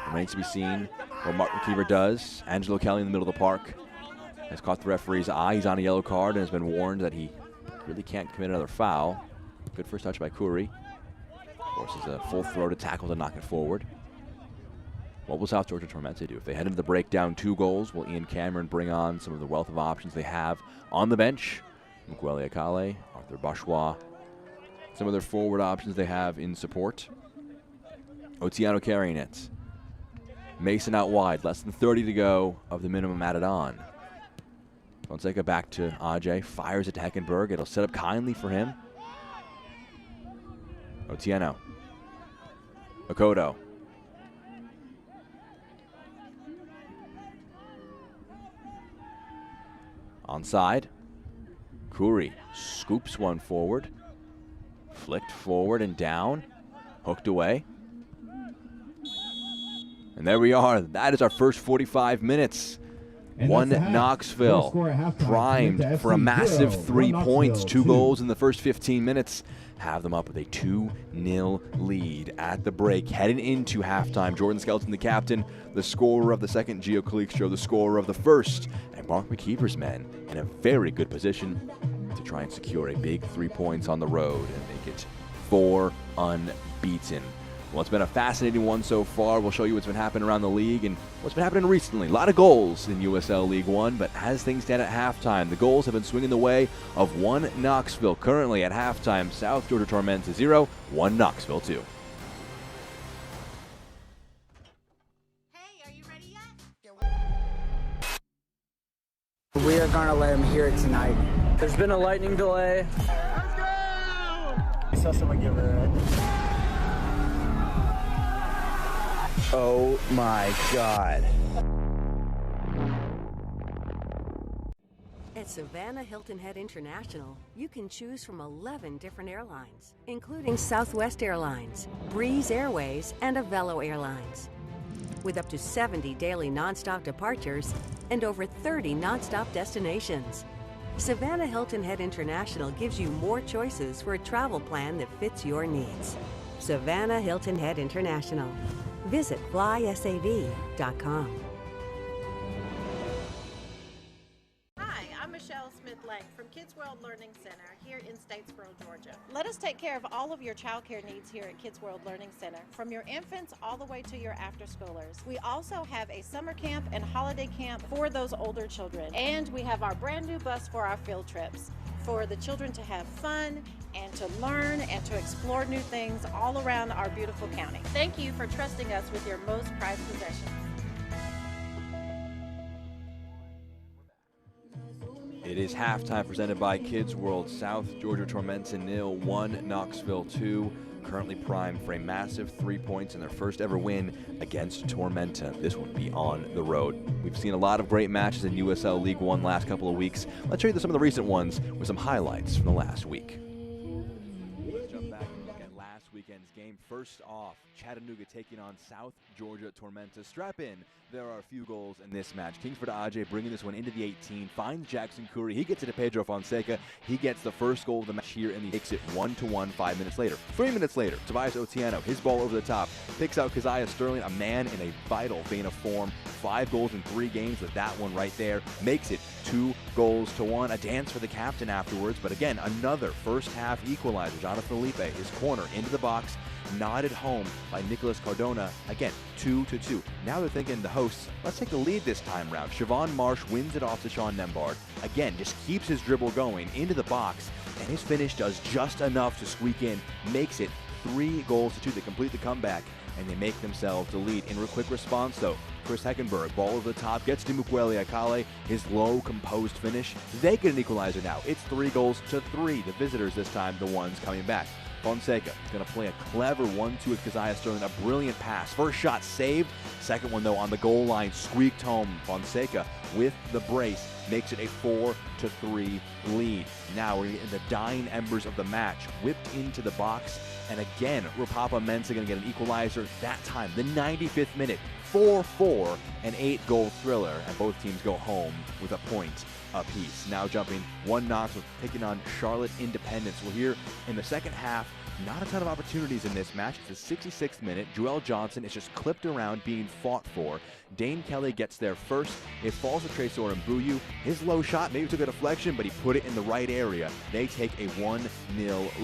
Remains to be seen what Mark McKeever does. Angelo Kelly in the middle of the park has caught the referee's eye. He's on a yellow card and has been warned that he really can't commit another foul. Good first touch by Couey. Forces a full-throated tackle to knock it forward. What will South Georgia Tormenta do? If they head into the break down 2 goals, will Ian Cameron bring on some of the wealth of options they have on the bench? Mkweli Akale, Arthur Bourgeois, some of their forward options they have in support. Otieno carrying it. Mason out wide, less than 30 to go of the minimum added on. Fonseca back to Ajay, fires it to Heckenberg. It'll set up kindly for him. Otieno. Akoto. Onside. Couey scoops one forward. Flicked forward and down. Hooked away. And there we are. That is our first 45 minutes. And one Knoxville primed for a massive 3 points. 2 goals in the first 15 minutes have them up with a 2-0 lead at the break. Heading into halftime, Jordan Skelton, the captain, the scorer of the second, Gio Calixto, the scorer of the first, and Mark McKeever's men in a very good position to try and secure a big 3 points on the road and make it 4 unbeaten. Well, it's been a fascinating one so far. We'll show you what's been happening around the league and what's been happening recently. A lot of goals in USL League One, but as things stand at halftime, the goals have been swinging the way of 1 Knoxville. Currently at halftime, South Georgia Tormenta 0, 1 Knoxville 2. Hey, are you ready yet? We are going to let him hear it tonight. There's been a lightning delay. Let's go! I saw someone give her a... Oh my God. At Savannah Hilton Head International, you can choose from 11 different airlines, including Southwest Airlines, Breeze Airways, and Avelo Airlines. With up to 70 daily nonstop departures and over 30 nonstop destinations, Savannah Hilton Head International gives you more choices for a travel plan that fits your needs. Savannah Hilton Head International. Visit flysav.com. Hi, I'm Michelle Smith-Lang from Kids World Learning Center here in Statesboro, Georgia. Let us take care of all of your child care needs here at Kids World Learning Center, from your infants all the way to your after-schoolers. We also have a summer camp and holiday camp for those older children. And we have our brand new bus for our field trips, for the children to have fun and to learn and to explore new things all around our beautiful county. Thank you for trusting us with your most prized possessions. It is halftime presented by Kids World. South Georgia Tormenta 0, 1 Knoxville 2. Currently primed for a massive 3 points in their first ever win against Tormenta. This would be on the road. We've seen a lot of great matches in USL League One last couple of weeks. Let's show you some of the recent ones with some highlights from the last week. Let's jump back and look at last weekend's game. First off, Chattanooga taking on South Georgia Tormenta. Strap in. There are a few goals in this match. Kingsford Ajay bringing this one into the 18, finds Jackson Curry. He gets it to Pedro Fonseca. He gets the first goal of the match here, and he takes it 1-1 5 minutes later. 3 minutes later, Tobias Otieno, his ball over the top, picks out Keziah Sterling, a man in a vital vein of form. 5 goals in 3 games with that one right there. Makes it 2-1. A dance for the captain afterwards, but again, another first half equalizer. Jonathan Felipe, his corner into the box, nodded home by Nicholas Cardona. Again, 2-2. Now they're thinking the hosts, let's take the lead this time round. Siobhan Marsh wins it off to Sean Nembard. Again, just keeps his dribble going into the box, and his finish does just enough to squeak in. Makes it 3-2. They complete the comeback, and they make themselves the lead. In a quick response, though, Chris Heckenberg, ball over the top, gets to Mukwele Akale, his low, composed finish. They get an equalizer now. It's 3-3. The visitors this time, the ones coming back. Fonseca is going to play a clever 1-2 with Keziah Sterling, a brilliant pass. First shot saved. Second one, though, on the goal line, squeaked home. Fonseca with the brace makes it a 4-3 lead. Now we're in the dying embers of the match. Whipped into the box, and again, Rapapa Mensah going to get an equalizer. That time, the 95th minute, 4-4, an 8-goal thriller, and both teams go home with a point apiece. Now jumping 1 Knoxville taking on Charlotte Independence. Well, here in the second half, not a ton of opportunities in this match. It's the 66th minute. Joel Johnson is just clipped around being fought for. Dane Kelly gets there first. It falls to Tresor Mbuyu. His low shot maybe took a deflection, but he put it in the right area. They take a 1-0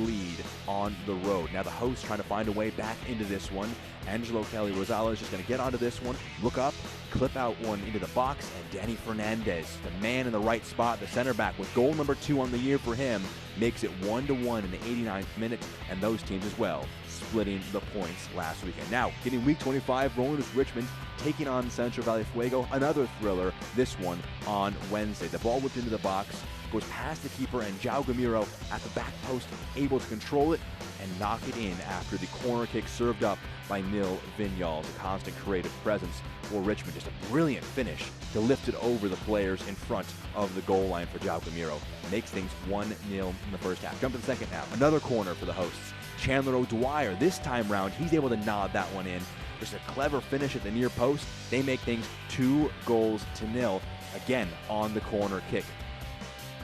lead on the road. Now the hosts trying to find a way back into this one. Angelo Kelly Rosales is just going to get onto this one, look up, clip out one into the box, and Danny Fernandez, the man in the right spot, the center back, with goal number 2 on the year for him, makes it 1-1 in the 89th minute, and those teams as well splitting the points last weekend. Now, getting week 25, rolling with Richmond, taking on Central Valley Fuego, another thriller, this one on Wednesday. The ball whipped into the box, goes past the keeper, and João Gamiro at the back post, able to control it and knock it in after the corner kick served up by Nil Vinyals. A constant creative presence for Richmond. Just a brilliant finish to lift it over the players in front of the goal line for João Gamiro. Makes things 1-0 in the first half. Jump to the second half. Another corner for the hosts. Chandler O'Dwyer, this time round, he's able to nod that one in. Just a clever finish at the near post. They make things 2-0, again on the corner kick.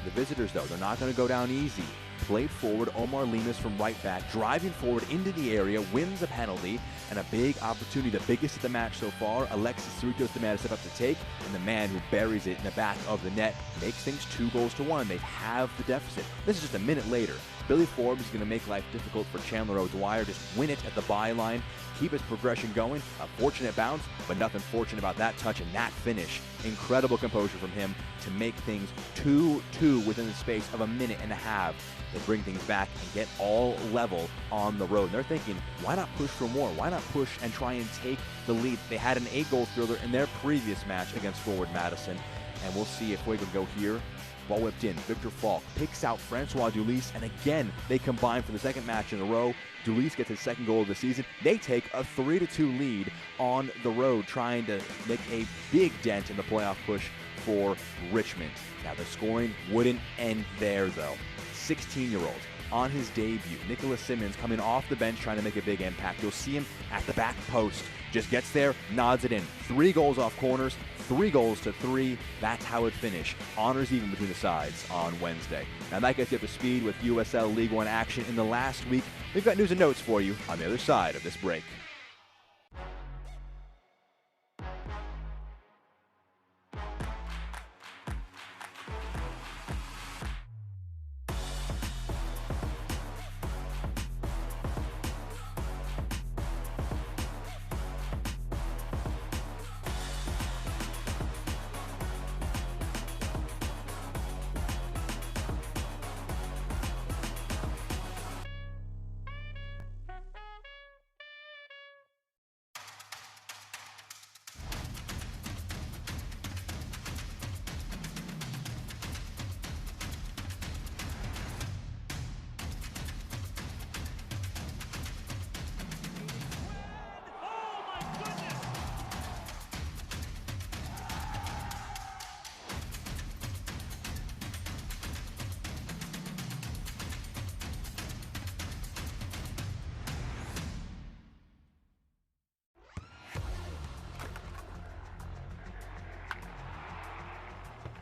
The visitors, though, they're not going to go down easy. played forward. Omar Limas from right back, driving forward into the area, wins a penalty, and a big opportunity, the biggest of the match so far. Alexis Cerritos, the man to step up to take, and the man who buries it in the back of the net makes things 2-1. They have the deficit. This is just a minute later. Billy Forbes is going to make life difficult for Chandler O'Dwyer. Just win it at the byline, keep his progression going. A fortunate bounce, but nothing fortunate about that touch and that finish. Incredible composure from him to make things 2-2 within the space of a minute and a half. They bring things back and get all level on the road. And they're thinking, why not push for more? Why not push and try and take the lead? They had an 8-goal thriller in their previous match against Forward Madison. And we'll see if Fuego can go here. Ball whipped in. Victor Falk picks out Francois Dulis, and again, they combine for the second match in a row. Dulis gets his second goal of the season. They take a 3-2 lead on the road, trying to make a big dent in the playoff push for Richmond. Now, the scoring wouldn't end there, though. 16-year-old on his debut, Nicholas Simmons coming off the bench trying to make a big impact. You'll see him at the back post. Just gets there, nods it in. 3 goals off corners, 3-3. That's how it finished. Honors even between the sides on Wednesday. Now that gets you up to speed with USL League One action in the last week. We've got news and notes for you on the other side of this break.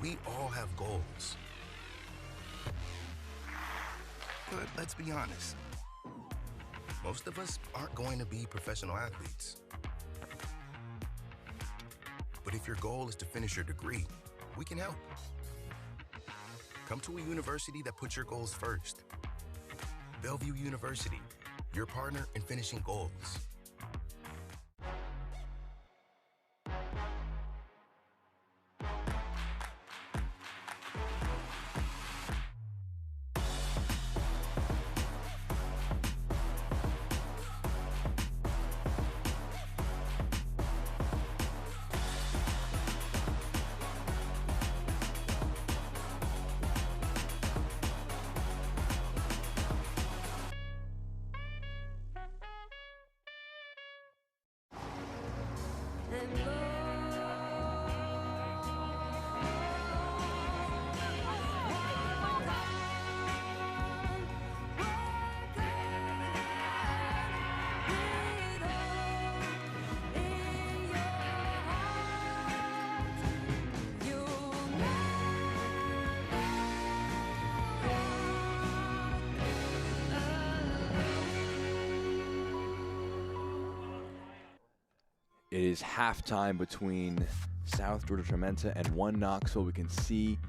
We all have goals. But let's be honest. Most of us aren't going to be professional athletes. But if your goal is to finish your degree, we can help. Come to a university that puts your goals first. Bellevue University, your partner in finishing goals. It is halftime between South Georgia Tormenta and 1 Knoxville. We can see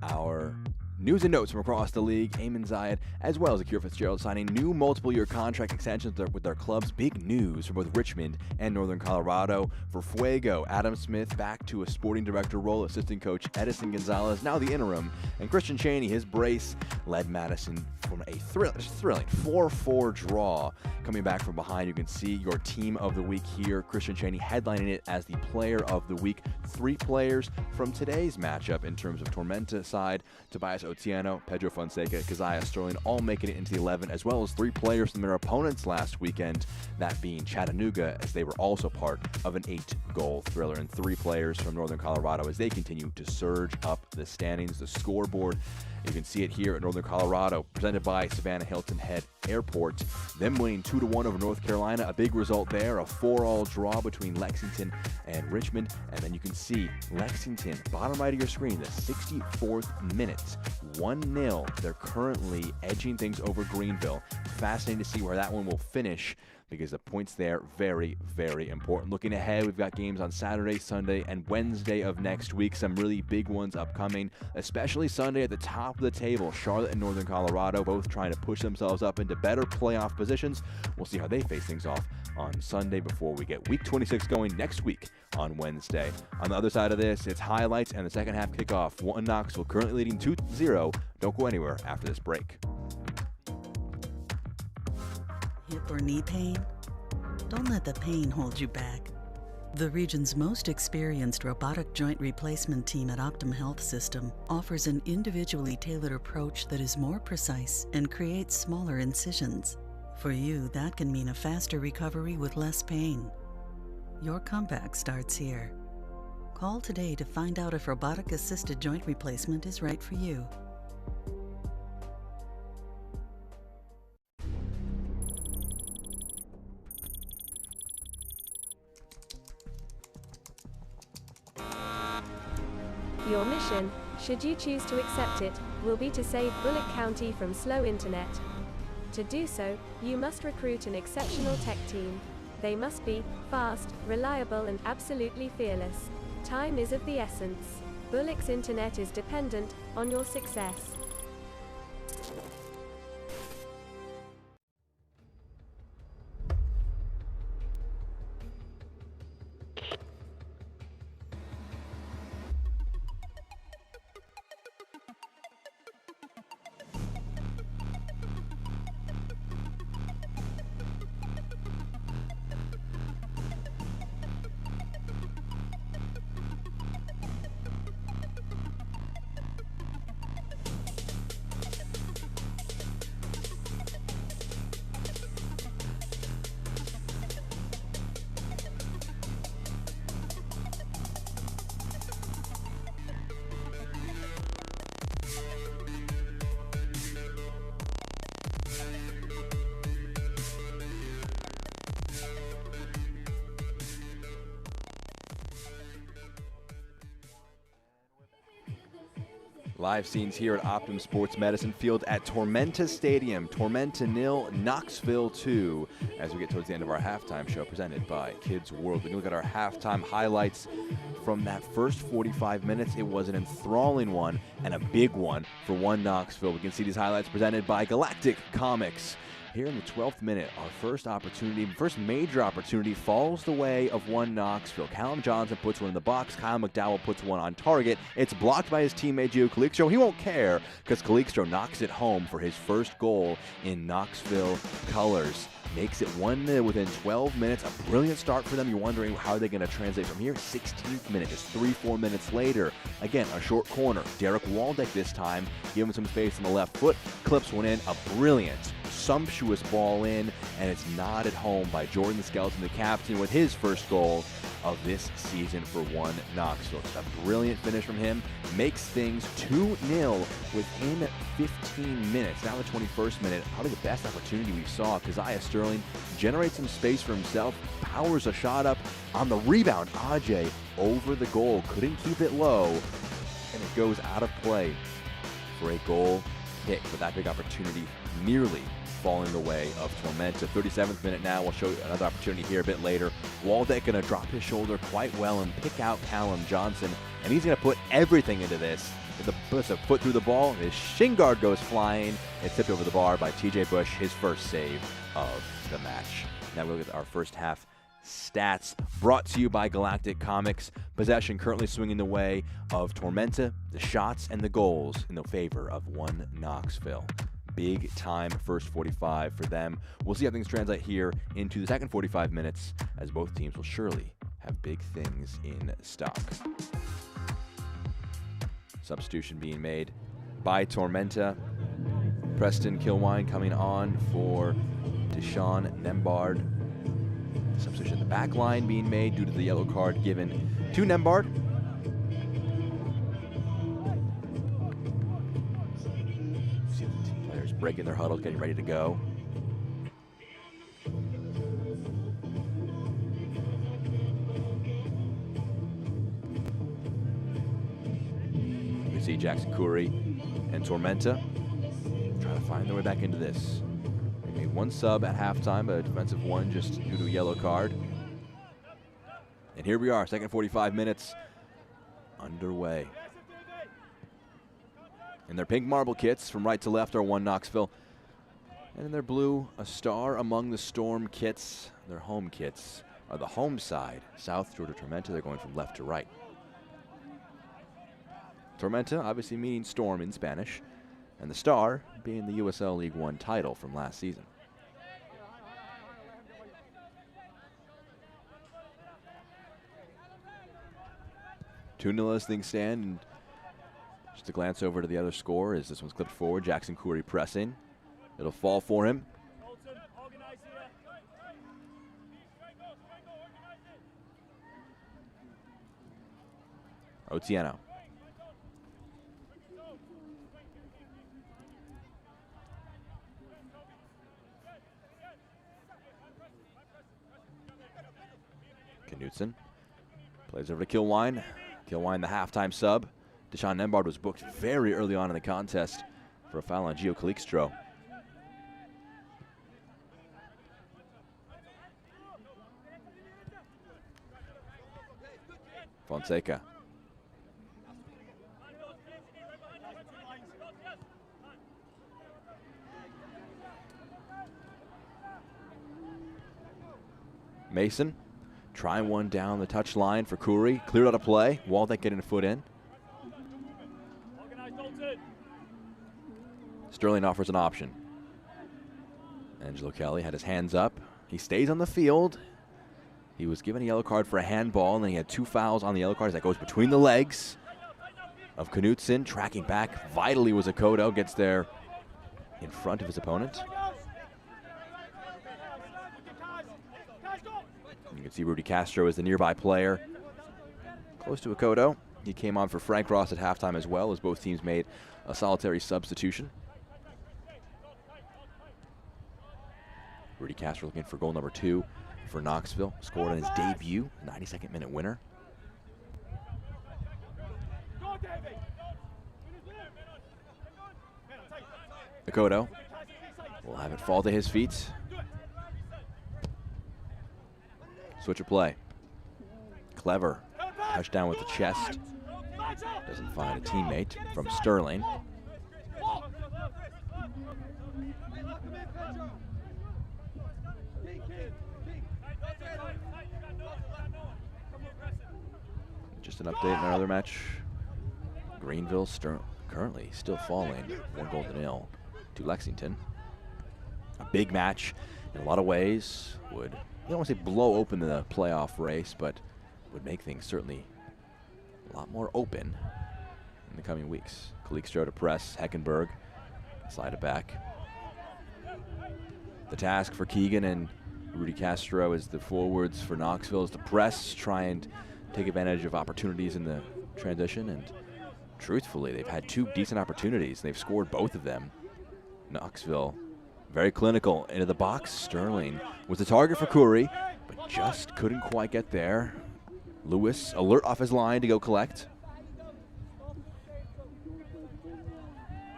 our news and notes from across the league. Eamon Zayed, as well as Akira Fitzgerald, signing new multiple-year contract extensions with their clubs. Big news for both Richmond and Northern Colorado. For Fuego, Adam Smith back to a sporting director role. Assistant coach Edison Gonzalez, now the interim. And Christian Cheney, his brace, led Madison from a thrilling 4-4 draw. Coming back from behind, you can see your team of the week here. Christian Cheney headlining it as the player of the week. 3 players from today's matchup in terms of Tormenta side: Tobias Otieno, Pedro Fonseca, Keziah Sterling, all making it into the 11, as well as 3 players from their opponents last weekend, that being Chattanooga, as they were also part of an 8-goal thriller, and 3 players from Northern Colorado as they continue to surge up the standings, the scoreboard. You can see it here at Northern Colorado, presented by Savannah Hilton Head Airport. Them winning 2-1 over North Carolina, a big result there, a 4-all draw between Lexington and Richmond. And then you can see Lexington, bottom right of your screen, the 64th minute, 1-0. They're currently edging things over Greenville. Fascinating to see where that one will finish, because the points there very, very important. Looking ahead, we've got games on Saturday, Sunday, and Wednesday of next week. Some really big ones upcoming, especially Sunday at the top of the table. Charlotte and Northern Colorado both trying to push themselves up into better playoff positions. We'll see how they face things off on Sunday before we get Week 26 going next week on Wednesday. On the other side of this, it's highlights and the second half kickoff. One Knoxville currently leading 2-0. Don't go anywhere after this break. Hip or knee pain? Don't let the pain hold you back. The region's most experienced robotic joint replacement team at Optum Health System offers an individually tailored approach that is more precise and creates smaller incisions. For you, that can mean a faster recovery with less pain. Your comeback starts here. Call today to find out if robotic-assisted joint replacement is right for you. Your mission, should you choose to accept it, will be to save Bullock County from slow internet. To do so, you must recruit an exceptional tech team. They must be fast, reliable, and absolutely fearless. Time is of the essence. Bullock's internet is dependent on your success. Live scenes here at Optum Sports Medicine Field at Tormenta Stadium. Tormenta 0, Knoxville 2. As we get towards the end of our halftime show presented by Kids World, we can look at our halftime highlights from that first 45 minutes. It was an enthralling one and a big one for One Knoxville. We can see these highlights presented by Galactic Comics. Here in the 12th minute, our first major opportunity falls the way of One Knoxville. Callum Johnson puts one in the box. Kyle McDowell puts one on target. It's blocked by his teammate Gio Calixto. He won't care because Calixto knocks it home for his first goal in Knoxville colors. Makes it 1-0 within 12 minutes. A brilliant start for them. You're wondering how they're going to translate from here. 16th minute, just 3-4 minutes later. Again, a short corner. Derek Waldeck this time, giving some space on the left foot. Clips one in. A brilliant, sumptuous ball in, and it's nodded home by Jordan Skelton, the captain, with his first goal of this season for One Knoxville. Just a brilliant finish from him. Makes things 2-0 within 15 minutes. Now the 21st minute, probably the best opportunity we saw. Keziah Sterling generates some space for himself, powers a shot up. On the rebound, Ajay over the goal. Couldn't keep it low, and it goes out of play for a goal kick. But that big opportunity nearly falling the way of Tormenta. 37th minute now. We'll show you another opportunity here a bit later. Waldeck going to drop his shoulder quite well and pick out Callum Johnson, and he's going to put everything into this. Puts a foot through the ball. His shin guard goes flying. It's tipped over the bar by TJ Bush, his first save of the match. Now we look at our first half stats, brought to you by Galactic Comics. Possession currently swinging the way of Tormenta. The shots and the goals in the favor of One Knoxville. Big time first 45 for them. We'll see how things translate here into the second 45 minutes, as both teams will surely have big things in stock. Substitution being made by Tormenta. Preston Kilwine coming on for Deshaun Nembard. Substitution in the back line being made due to the yellow card given to Nembard. breaking their huddles, getting ready to go. You see Jackson Curry and Tormenta trying to find their way back into this. They made one sub at halftime, a defensive one just due to a yellow card. And here we are, second 45 minutes underway. In their pink marble kits, from right to left, are one Knoxville. And in their blue, a star among the storm kits. Their home kits are the home side, South Georgia Tormenta. They're going from left to right. Tormenta, obviously meaning storm in Spanish, and the star being the USL League One title from last season. Two-0 as things stand, and just a glance over to the other score as this one's clipped forward. Jackson Curry pressing. It'll fall for him. Otieno. Knutson plays over to Kilwine. Kilwine, the halftime sub. Deshaun Nembard was booked very early on in the contest for a foul on Gio Calixtro. Fonseca. Mason trying one down the touch line for Curry. Cleared out a play. Waldeck getting a foot in. Sterling offers an option. Angelo Kelly had his hands up. He stays on the field. He was given a yellow card for a handball, and then he had two fouls on the yellow cards. That goes between the legs of Knutson. Tracking back vitally was Akoto. Gets there in front of his opponent. You can see Rudy Castro is the nearby player. Close to Akoto. He came on for Frank Ross at halftime as well, as both teams made a solitary substitution. Rudy Castro looking for goal number 2 for Knoxville. Scored on his debut, 92nd minute winner. Akoto will have it fall to his feet. Switch of play. Clever. Touchdown with the chest. Doesn't find a teammate from Sterling. Just an update in our other match. Greenville currently still falling 1-0 to Lexington. A big match in a lot of ways. Would, you don't want to say blow open the playoff race, but would make things certainly a lot more open in the coming weeks. Calixtro to press. Heckenberg slide it back. The task for Keegan and Rudy Castro as the forwards for Knoxville is to press, try and take advantage of opportunities in the transition, and truthfully, they've had 2 decent opportunities. They've scored both of them. Knoxville very clinical into the box. Sterling was the target for Curry, but just couldn't quite get there. Lewis alert off his line to go collect.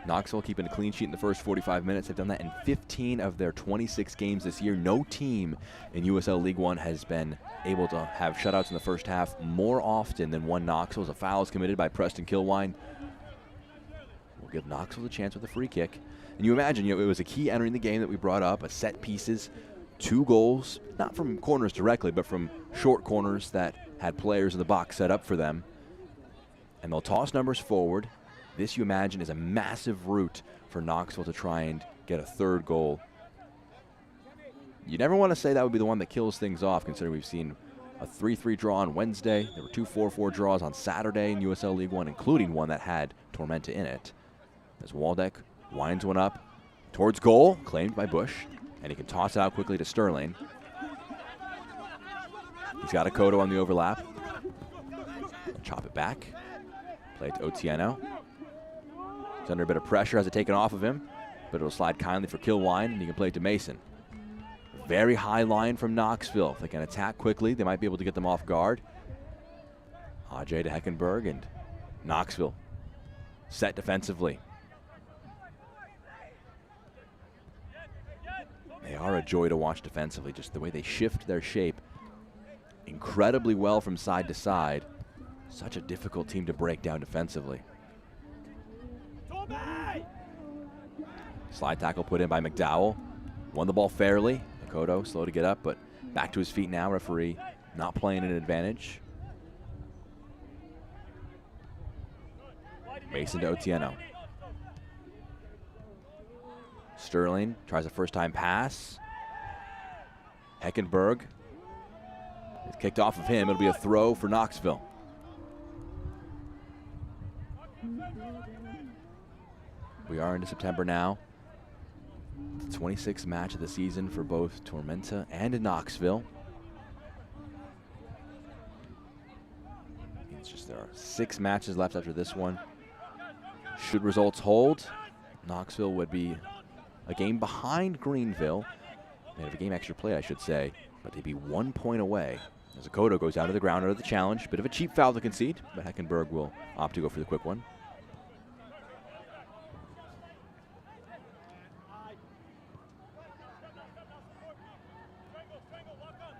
Knoxville keeping a clean sheet in the first 45 minutes. They've done that in 15 of their 26 games this year. No team in USL League One has been able to have shutouts in the first half more often than one Knoxville. As a foul is committed by Preston Kilwine. We'll give Knoxville a chance with a free kick. And you imagine, it was a key entering the game that we brought up, a set pieces, 2 goals, not from corners directly, but from short corners that had players in the box set up for them. And they'll toss numbers forward. This, you imagine, is a massive route for Knoxville to try and get a 3rd goal. You never want to say that would be the one that kills things off, considering we've seen a 3-3 draw on Wednesday. There were 2 4-4 draws on Saturday in USL League One, including one that had Tormenta in it. As Waldeck winds one up towards goal, claimed by Bush, and he can toss it out quickly to Sterling. He's got Akoto on the overlap. He'll chop it back. Play it to Otieno. He's under a bit of pressure, has it taken off of him. but it'll slide kindly for Kilwine, and he can play it to Mason. Very high line from Knoxville. If they can attack quickly, they might be able to get them off guard. Ajay to Heckenberg, and Knoxville set defensively. They are a joy to watch defensively, just the way they shift their shape incredibly well from side to side. Such a difficult team to break down defensively. Slide tackle put in by McDowell. Won the ball fairly. Makoto slow to get up, but back to his feet now. Referee not playing an advantage. Mason to Otieno. Sterling tries a first-time pass. Heckenberg. It's kicked off of him. It'll be a throw for Knoxville. We are into September now. The 26th match of the season for both Tormenta and Knoxville. It's just there are 6 matches left after this one. Should results hold, Knoxville would be a game behind Greenville. They have a game extra play, I should say, but they'd be 1 point away. As Akoto goes out of the ground under the challenge. Bit of a cheap foul to concede, but Heckenberg will opt to go for the quick one.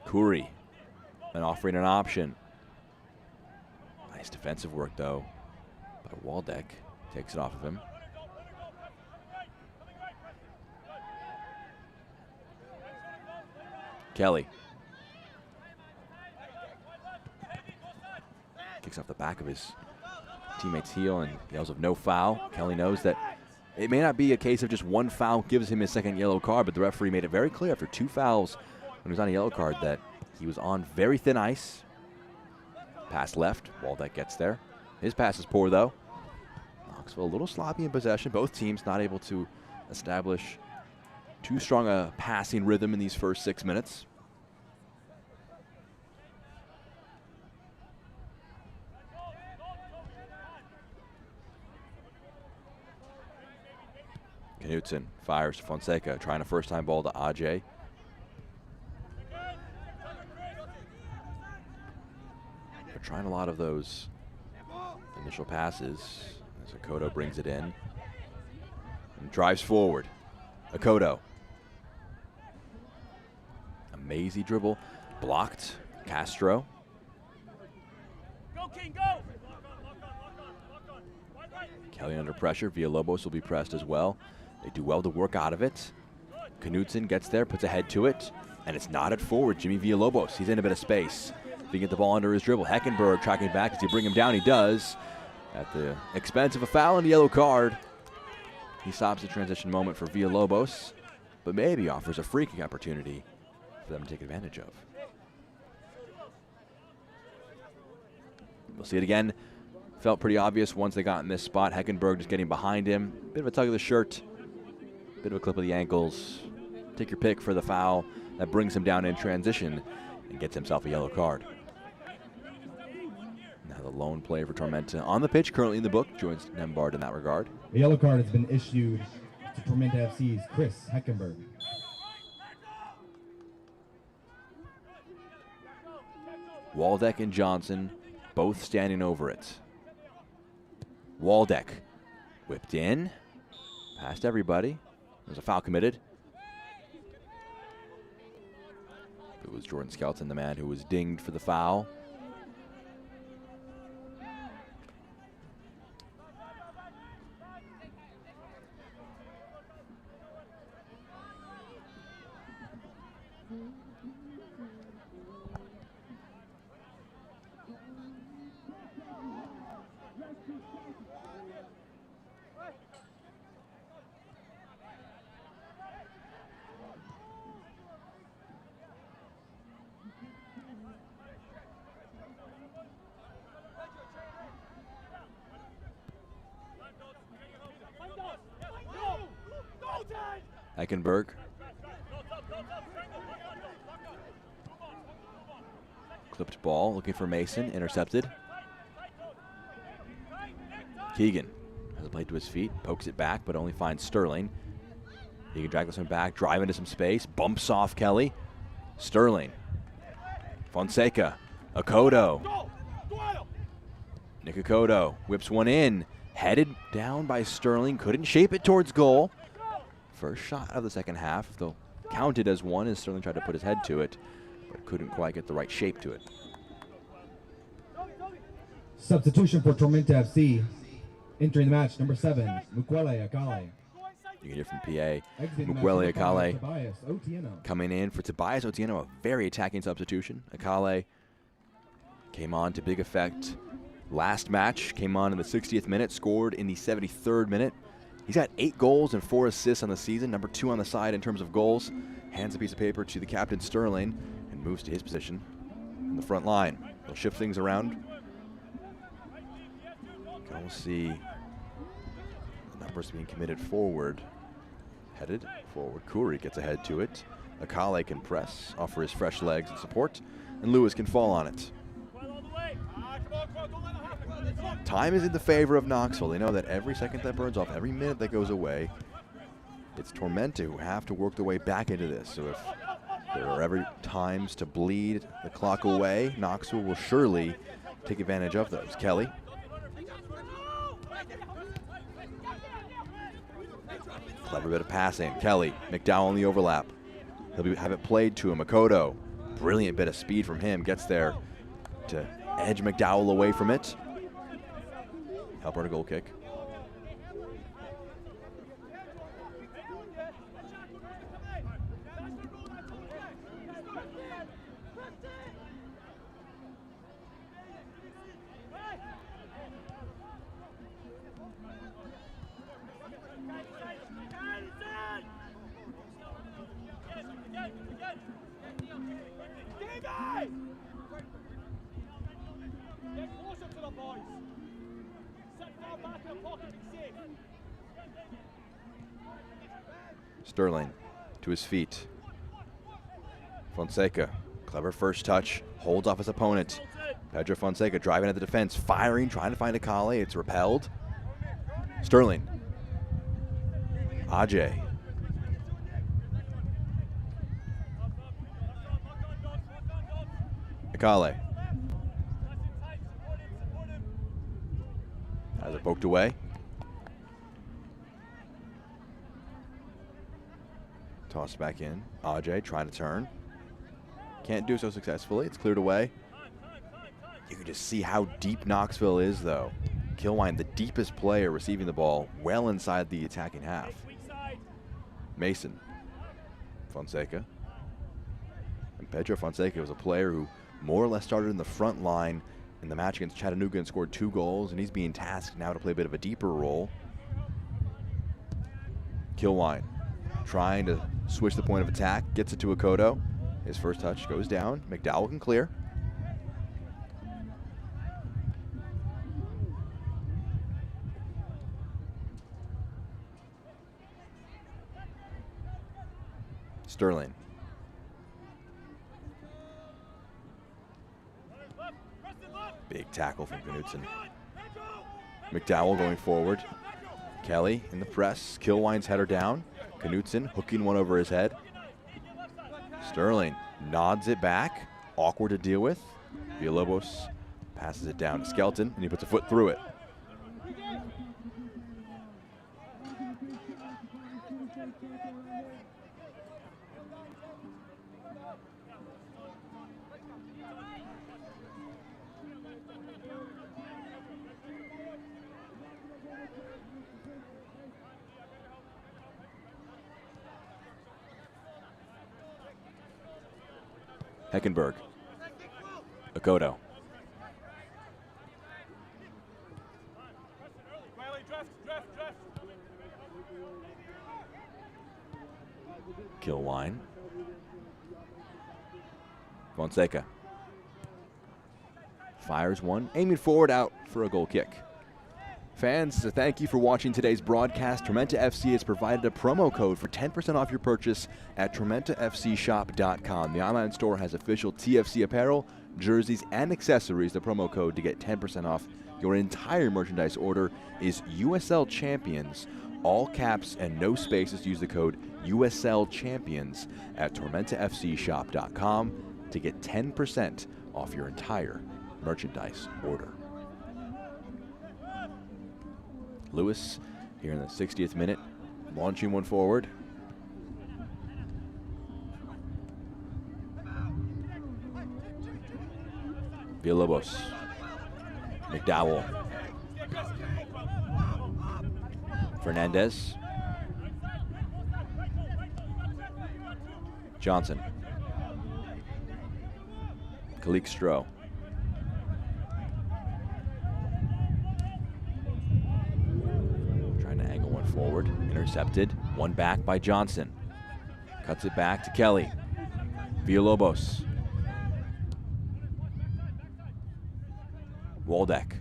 Khoury, and offering an option. Nice defensive work, though, by Waldeck. Takes it off of him. Kelly. Kicks off the back of his teammate's heel and yells of no foul. Kelly knows that it may not be a case of just one foul gives him his second yellow card, but the referee made it very clear after 2 fouls when he was on a yellow card that he was on very thin ice. Pass left. Waldeck gets there. His pass is poor, though. Knoxville a little sloppy in possession. Both teams not able to establish too strong a passing rhythm in these first 6 minutes. Knutson fires to Fonseca, trying a first-time ball to Ajay. They're trying a lot of those initial passes as Akoto brings it in and drives forward. Akoto. A mazy dribble, blocked. Castro. Go, King, go! Kelly under pressure. Villalobos will be pressed as well. They do well to work out of it. Knutson gets there, puts a head to it, and it's nodded forward. Jimmy Villalobos, he's in a bit of space. If he can get the ball under his dribble, Heckenberg tracking back. Does he bring him down? He does. At the expense of a foul and a yellow card. He stops the transition moment for Villalobos, but maybe offers a free kick opportunity for them to take advantage of. We'll see it again. Felt pretty obvious once they got in this spot. Heckenberg just getting behind him. Bit of a tug of the shirt. Bit of a clip of the ankles. Take your pick for the foul that brings him down in transition and gets himself a yellow card. Now the lone player for Tormenta on the pitch, currently in the book, joins Nembard in that regard. A yellow card has been issued to Tormenta FC's Chris Heckenberg. Waldeck and Johnson both standing over it. Waldeck whipped in, past everybody. There's a foul committed. It was Jordan Skelton, the man who was dinged for the foul. Heckenberg. Clipped ball, looking for Mason, intercepted. Keegan has it played to his feet, pokes it back, but only finds Sterling. He can drag this one back, drive into some space, bumps off Kelly. Sterling. Fonseca. Akoto. Nick Akoto whips one in. Headed down by Sterling. Couldn't shape it towards goal. First shot of the second half. They'll count it as one as Sterling tried to put his head to it, but couldn't quite get the right shape to it. Substitution for Tormenta FC. Entering the match, number 7, Mukwele Akale. You can hear from PA. Mukwele Akale coming in for Tobias Otieno, a very attacking substitution. Akale came on to big effect last match, came on in the 60th minute, scored in the 73rd minute. He's got 8 goals and 4 assists on the season, number 2 on the side in terms of goals. Hands a piece of paper to the captain Sterling and moves to his position in the front line. He'll shift things around. We'll see the numbers being committed forward. Headed forward. Kuri gets ahead to it. Akale can press, offer his fresh legs and support, and Lewis can fall on it. Time is in the favor of Knoxville. They know that every second that burns off, every minute that goes away, it's Tormenta who have to work their way back into this. So if there are ever times to bleed the clock away, Knoxville will surely take advantage of those. Kelly. Clever bit of passing. Kelly, McDowell on the overlap. He'll have it played to him. Akoto, brilliant bit of speed from him. Gets there to edge McDowell away from it. Help earn a goal kick. Sterling to his feet. Fonseca, clever first touch, holds off his opponent. Pedro Fonseca driving at the defense, firing, trying to find Akale. It's repelled. Sterling. Ajay. Akale. Has it poked away. Tossed back in. Ajay trying to turn. Can't do so successfully. It's cleared away. You can just see how deep Knoxville is, though. Kilwine, the deepest player, receiving the ball well inside the attacking half. Mason. Fonseca. And Pedro Fonseca was a player who more or less started in the front line in the match against Chattanooga and scored 2 goals, and he's being tasked now to play a bit of a deeper role. Kilwine trying to switch the point of attack, gets it to Akoto. His first touch goes down. McDowell can clear. Sterling. Big tackle from Knudsen. McDowell going forward. Kelly in the press. Kilwine's header down. Knudsen hooking one over his head. Sterling nods it back. Awkward to deal with. Villalobos passes it down to Skelton, and he puts a foot through it. Heckenberg. Akoto. Kilwine. Fonseca. Fires one, aiming forward, out for a goal kick. Fans, thank you for watching today's broadcast. Tormenta FC has provided a promo code for 10% off your purchase at tormentafcshop.com. The online store has official TFC apparel, jerseys, and accessories. The promo code to get 10% off your entire merchandise order is USL Champions, all caps and no spaces. Use the code USL Champions at tormentafcshop.com to get 10% off your entire merchandise order. Lewis here in the 60th minute, launching one forward. Villalobos, McDowell, Fernandez, Johnson, Calixtro, trying to angle one forward, intercepted, one back by Johnson, cuts it back to Kelly, Villalobos, Waldeck,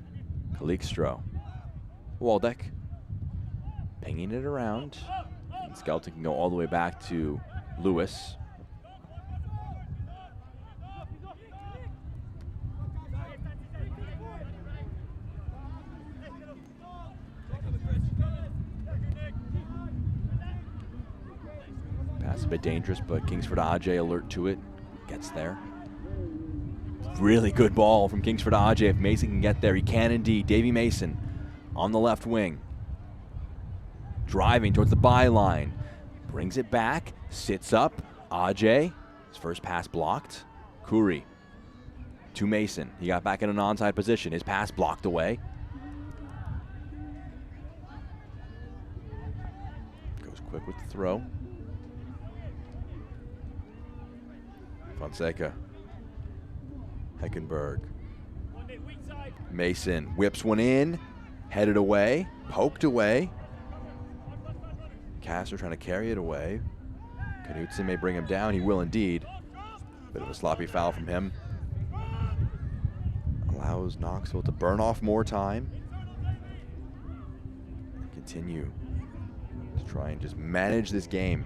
Calixtro, Waldeck, pinging it around. And Skelton can go all the way back to Lewis. Pass a bit dangerous, but Kingsford Ajay alert to it, gets there. Really good ball from Kingsford Ajay. If Mason can get there, he can indeed. Davy Mason on the left wing. Driving towards the byline. Brings it back, sits up. Ajay, his first pass blocked. Khoury to Mason. He got back in an onside position. His pass blocked away. Goes quick with the throw. Fonseca. Heckenberg. Mason whips one in, headed away, poked away. Castro trying to carry it away. Knutson may bring him down. He will indeed. Bit of a sloppy foul from him. Allows Knoxville to burn off more time. Continue to try and just manage this game.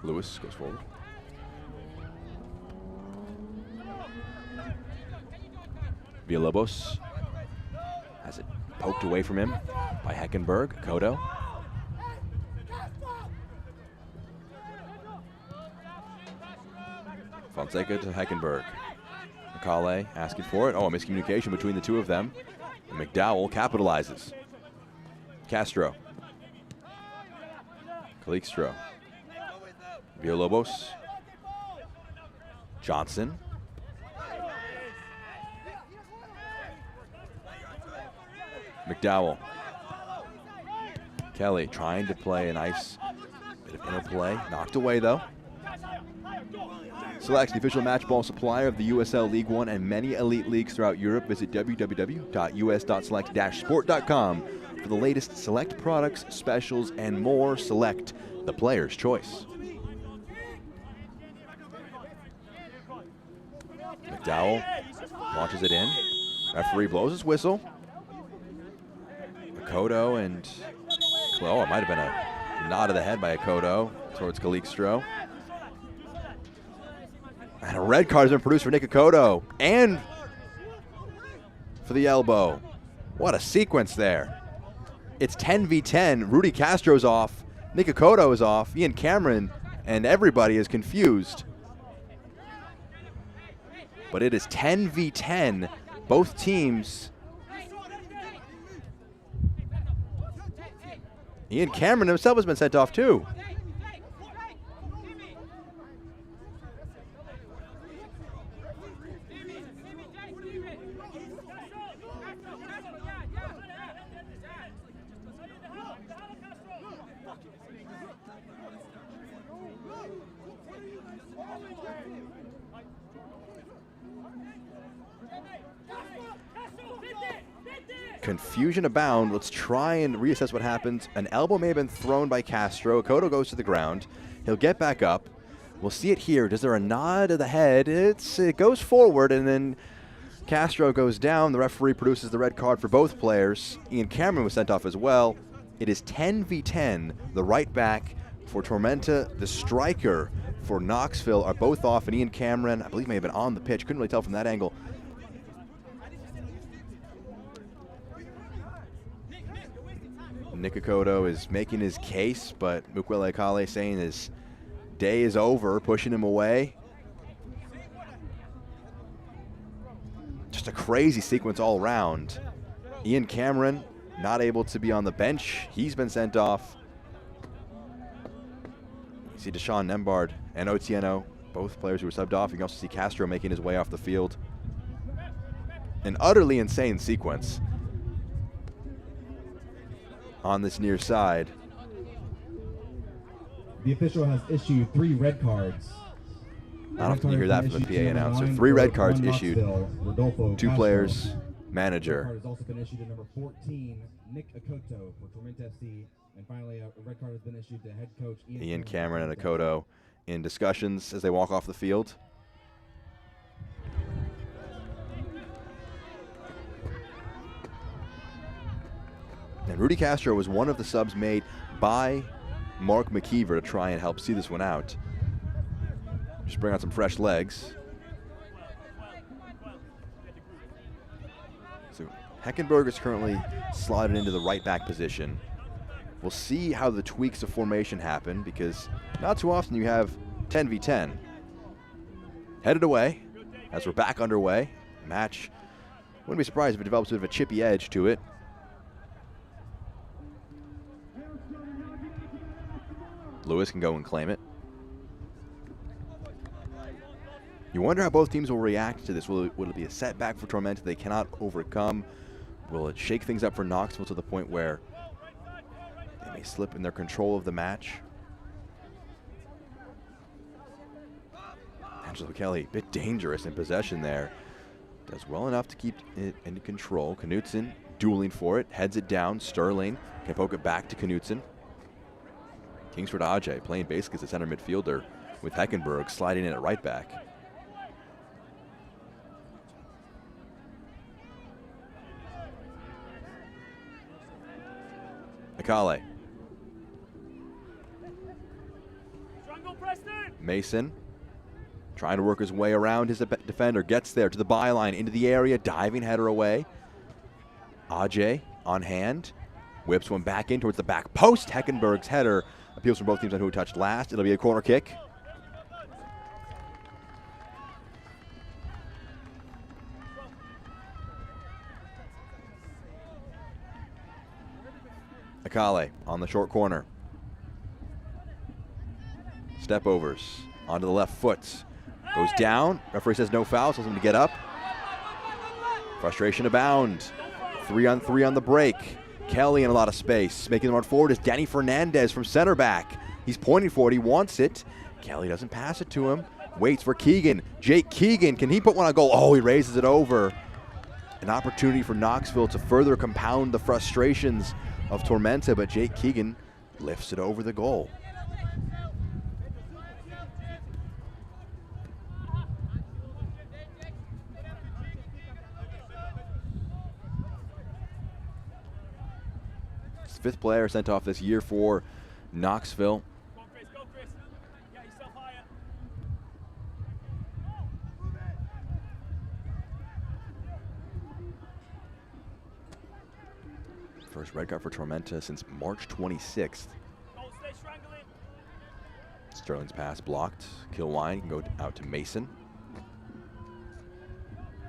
Lewis goes forward. Villalobos has it poked away from him by Heckenberg. Kodo. Fonseca to Heckenberg. McCauley asking for it. Oh, a miscommunication between the two of them. And McDowell capitalizes. Castro. Calixtro. Villalobos. Johnson. McDowell. Kelly trying to play a nice bit of interplay. Knocked away though. Selects the official match ball supplier of the USL League One and many elite leagues throughout Europe. Visit www.us.select-sport.com for the latest select products, specials, and more. Select, the player's choice. McDowell launches it in. Referee blows his whistle. Akoto and it might have been a nod of the head by Akoto towards Calixtro. And a red card has been produced for Nick Akoto and for the elbow. What a sequence there. It's 10v10. Rudy Castro's off. Nick Akoto is off. Ian Cameron and everybody is confused. But it is 10v10. Both teams. Ian Cameron himself has been sent off too. Confusion abound. Let's try and reassess what happens. An elbow may have been thrown by Castro. Akoto goes to the ground. He'll get back up. We'll see it here. Does there a nod of the head? It goes forward, and then Castro goes down. The referee produces the red card for both players. Ian Cameron was sent off as well. It is 10v10. The right back for Tormenta, the striker for Knoxville are both off, and Ian Cameron, I believe, may have been on the pitch. Couldn't really tell from that angle. Nikakoto is making his case, but Mukwele Akale saying his day is over, pushing him away. Just a crazy sequence all around. Ian Cameron not able to be on the bench. He's been sent off. You see Deshaun Nembard and Otieno, both players who were subbed off. You can also see Castro making his way off the field. An utterly insane sequence on this near side. The official has issued 3 red cards. Not often you hear that from the PA announcer. 3 red cards issued. 2 players, manager. Red card has also been issued to number 14, Nick Akoto for Tormenta FC. And finally, a red card has been issued to head coach Ian Cameron and Akoto in discussions as they walk off the field. And Rudy Castro was one of the subs made by Mark McKeever to try and help see this one out. Just bring out some fresh legs. So Heckenberg is currently slotted into the right back position. We'll see how the tweaks of formation happen, because not too often you have 10v10. Headed away as we're back underway. Match, wouldn't be surprised if it develops a bit of a chippy edge to it. Lewis can go and claim it. You wonder how both teams will react to this. Will it be a setback for Tormenta they cannot overcome? Will it shake things up for Knoxville to the point where they may slip in their control of the match? Angelo Kelly, a bit dangerous in possession there. Does well enough to keep it in control. Knutson dueling for it, heads it down. Sterling can poke it back to Knutson. Kingsford Ajay playing basically as a center midfielder, with Heckenberg sliding in at right back. Akale. Mason trying to work his way around his defender, gets there to the byline, into the area, diving header away. Ajay on hand, whips one back in towards the back post. Heckenberg's header appeals from both teams on who touched last. It'll be a corner kick. Akale on the short corner. Step overs onto the left foot. Goes down. Referee says no foul, tells him to get up. Frustration abound. 3-on-3 on the break. Kelly in a lot of space. Making the run forward is Danny Fernandez from center back. He's pointing for it. He wants it. Kelly doesn't pass it to him. Waits for Keegan. Jake Keegan, can he put one on goal? Oh, he raises it over. An opportunity for Knoxville to further compound the frustrations of Tormenta, but Jake Keegan lifts it over the goal. Fifth player sent off this year for Knoxville. Go, Chris. Get yourself higher. First red card for Tormenta since March 26th. Sterling's pass blocked. Kilwine can go out to Mason.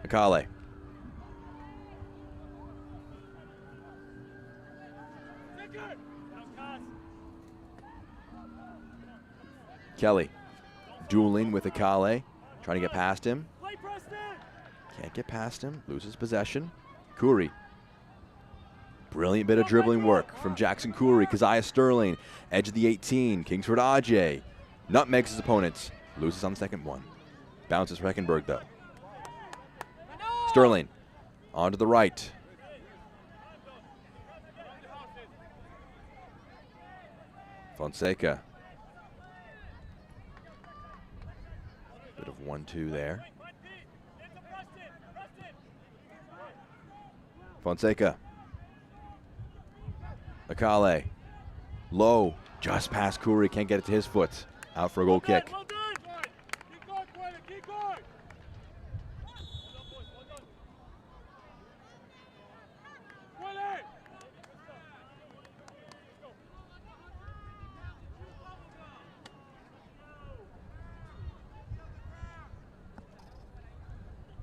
Akale. Kelly dueling with Akale, trying to get past him. Can't get past him, loses possession. Khoury. Brilliant bit of dribbling work from Jackson Khoury. Keziah Sterling, edge of the 18. Kingsford Ajay nutmegs his opponents, loses on the second one. Bounces for Heckenberg though. Sterling onto the right. Fonseca. Bit of 1-2 there. Fonseca. Akale, low, just past Kuri, can't get it to his foot. Out for a goal kick. Well done. Keep going, Quayle, keep going. Quayle.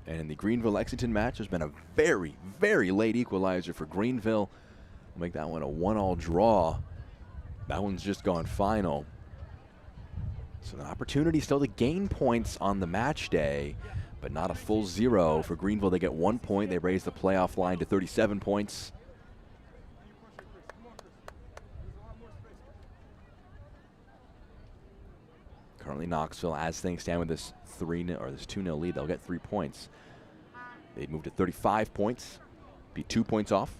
And in the Greenville-Lexington match, there's been a very, very late equalizer for Greenville. We'll make that one a 1-1 draw. That one's just gone final. So an opportunity still to gain points on the match day, but not a full 0 for Greenville. They get 1 point. They raise the playoff line to 37 points. Currently Knoxville, as things stand with this 3-0 or this 2-0 lead, they'll get 3 points. They'd move to 35 points, be 2 points off.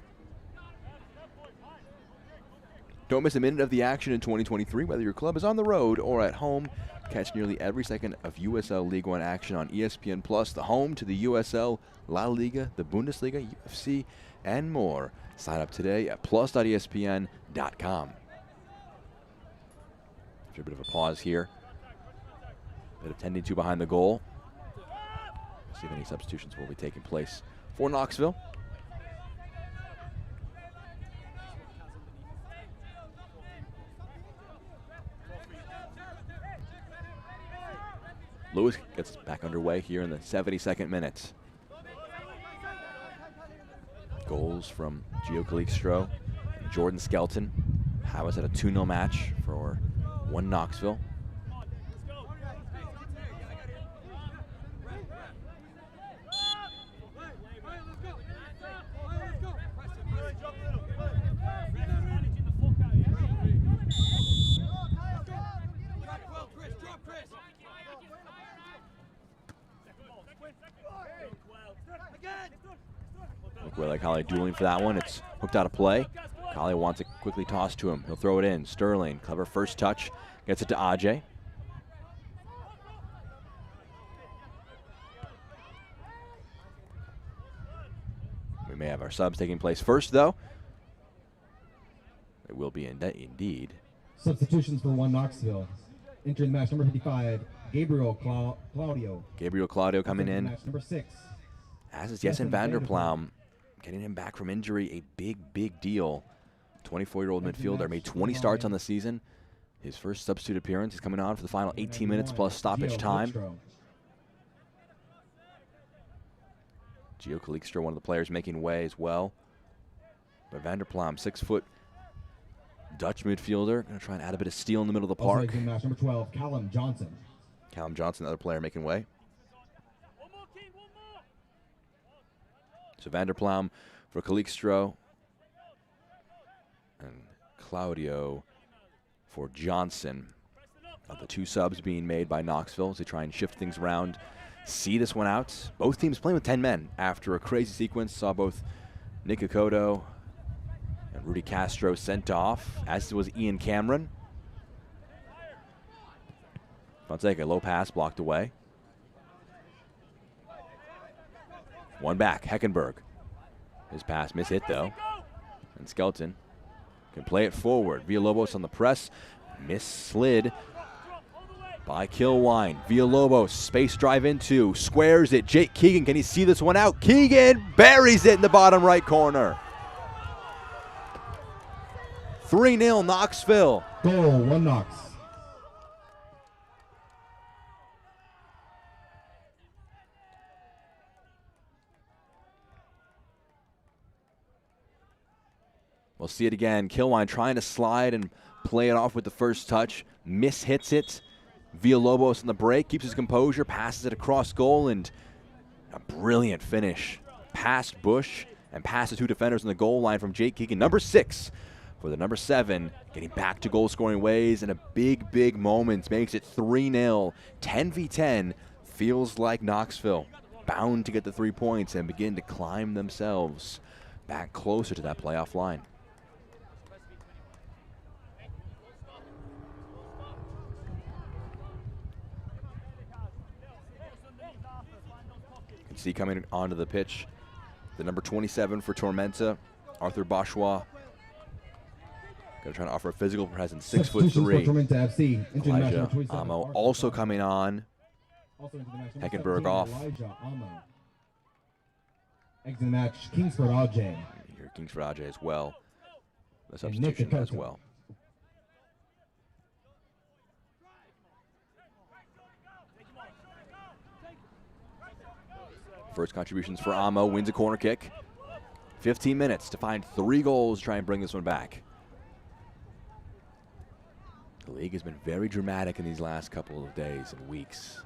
Don't miss a minute of the action in 2023, whether your club is on the road or at home. Catch nearly every second of USL League One action on ESPN Plus, the home to the USL, La Liga, the Bundesliga, UFC, and more. Sign up today at plus.espn.com. After a bit of a pause here. Bit of tending to behind the goal. See if any substitutions will be taking place for Knoxville. Lewis gets back underway here in the 72nd minute. Goals from Gio Calixtro and Jordan Skelton. How is it a 2-0 match for one Knoxville? Look where dueling for that one. It's hooked out of play. Kale wants it quickly tossed to him. He'll throw it in. Sterling, clever first touch. Gets it to Ajay. We may have our subs taking place first, though. It will be indeed. Substitutions for one Knoxville. Entering the match, number 55, Gabriel Claudio. Gabriel Claudio coming in. Match number 6. As is Jessen Vanderploem. Getting him back from injury, a big, big deal. 24-year-old midfielder, made 20 starts on the season. His first substitute appearance is coming on for the final 18 minutes plus stoppage time. Gio Calixtro, one of the players making way as well. But Vanderploem, 6-foot Dutch midfielder, going to try and add a bit of steel in the middle of the park. Also match number 12, Callum Johnson. Callum Johnson, another player making way. So Vanderploem for Calixtro and Claudio for Johnson. Of the 2 subs being made by Knoxville as they try and shift things around. See this one out. Both teams playing with 10 men after a crazy sequence. Saw both Nick Akoto and Rudy Castro sent off, as was Ian Cameron. Fonseca, low pass blocked away. One back, Heckenberg. His pass mishit though. And Skelton can play it forward. Villalobos on the press. Misslid by Kilwine. Villalobos, space drive into, squares it. Jake Keegan, can he see this one out? Keegan buries it in the bottom right corner. 3-0 Knoxville. Goal, 1 Knox. We'll see it again. Kilwine trying to slide and play it off with the first touch. Mishits it. Villalobos on the break, keeps his composure, passes it across goal, and a brilliant finish. Past Bush and past the 2 defenders on the goal line from Jake Keegan. Number 6 for the number 7, getting back to goal-scoring ways in a big, big moment. Makes it 3-0. 10v10. Feels like Knoxville bound to get the 3 points and begin to climb themselves back closer to that playoff line. See coming onto the pitch, the number 27 for Tormenta, Arthur Bourgeois. Going to try to offer a physical presence, 6'3". Substitutions for Tormenta FC. Elijah International 27, Amo Arthur also Thomas. coming on. Also into the match, number Heckenberg 17, off. Elijah Amo. Exiting the match, Kingsford Ajay. Here, Kingsford Ajay as well. The And Nick substitution as Dakota. well. First contributions for Amo, wins a corner kick. 15 minutes to find 3 goals to try and bring this one back. The league has been very dramatic in these last couple of days and weeks.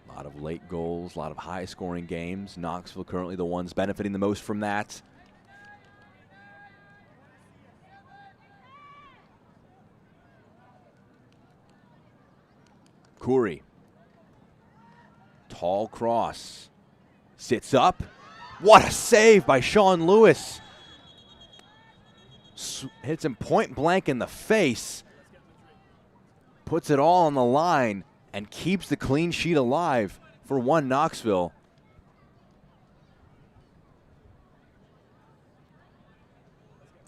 A lot of late goals, a lot of high-scoring games. Knoxville currently the ones benefiting the most from that. Khoury. Tall cross. Sits up. What a save by Sean Lewis. Hits him point blank in the face. Puts it all on the line and keeps the clean sheet alive for 1 Knoxville.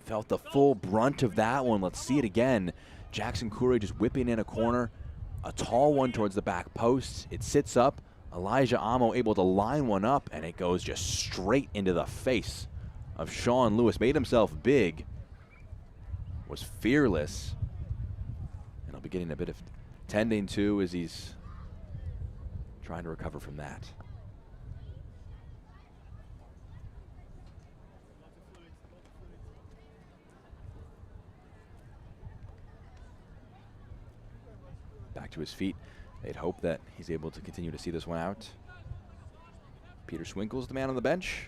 Felt the full brunt of that one. Let's see it again. Jackson Khoury just whipping in a corner. A tall one towards the back post. It sits up. Elijah Amo able to line one up, and it goes just straight into the face of Sean Lewis. Made himself big. Was fearless. And he'll be getting a bit of tending to as he's trying to recover from that. Back to his feet. They'd hope that he's able to continue to see this one out. Peter Swinkle's the man on the bench.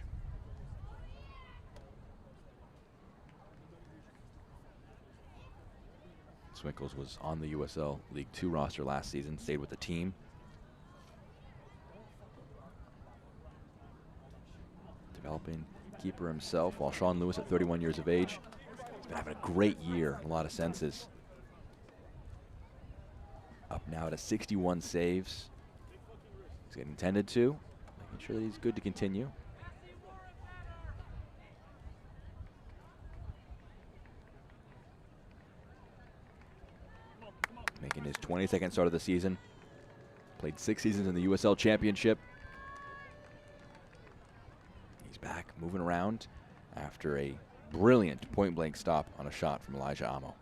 Swinkles was on the USL League Two roster last season, stayed with the team. Developing keeper himself, while Sean Lewis at 31 years of age has been having a great year in a lot of senses. Up now to 61 saves. He's getting tended to, making sure that he's good to continue. Making his 22nd start of the season. Played 6 seasons in the USL Championship. He's back moving around after a brilliant point-blank stop on a shot from Elijah Amo.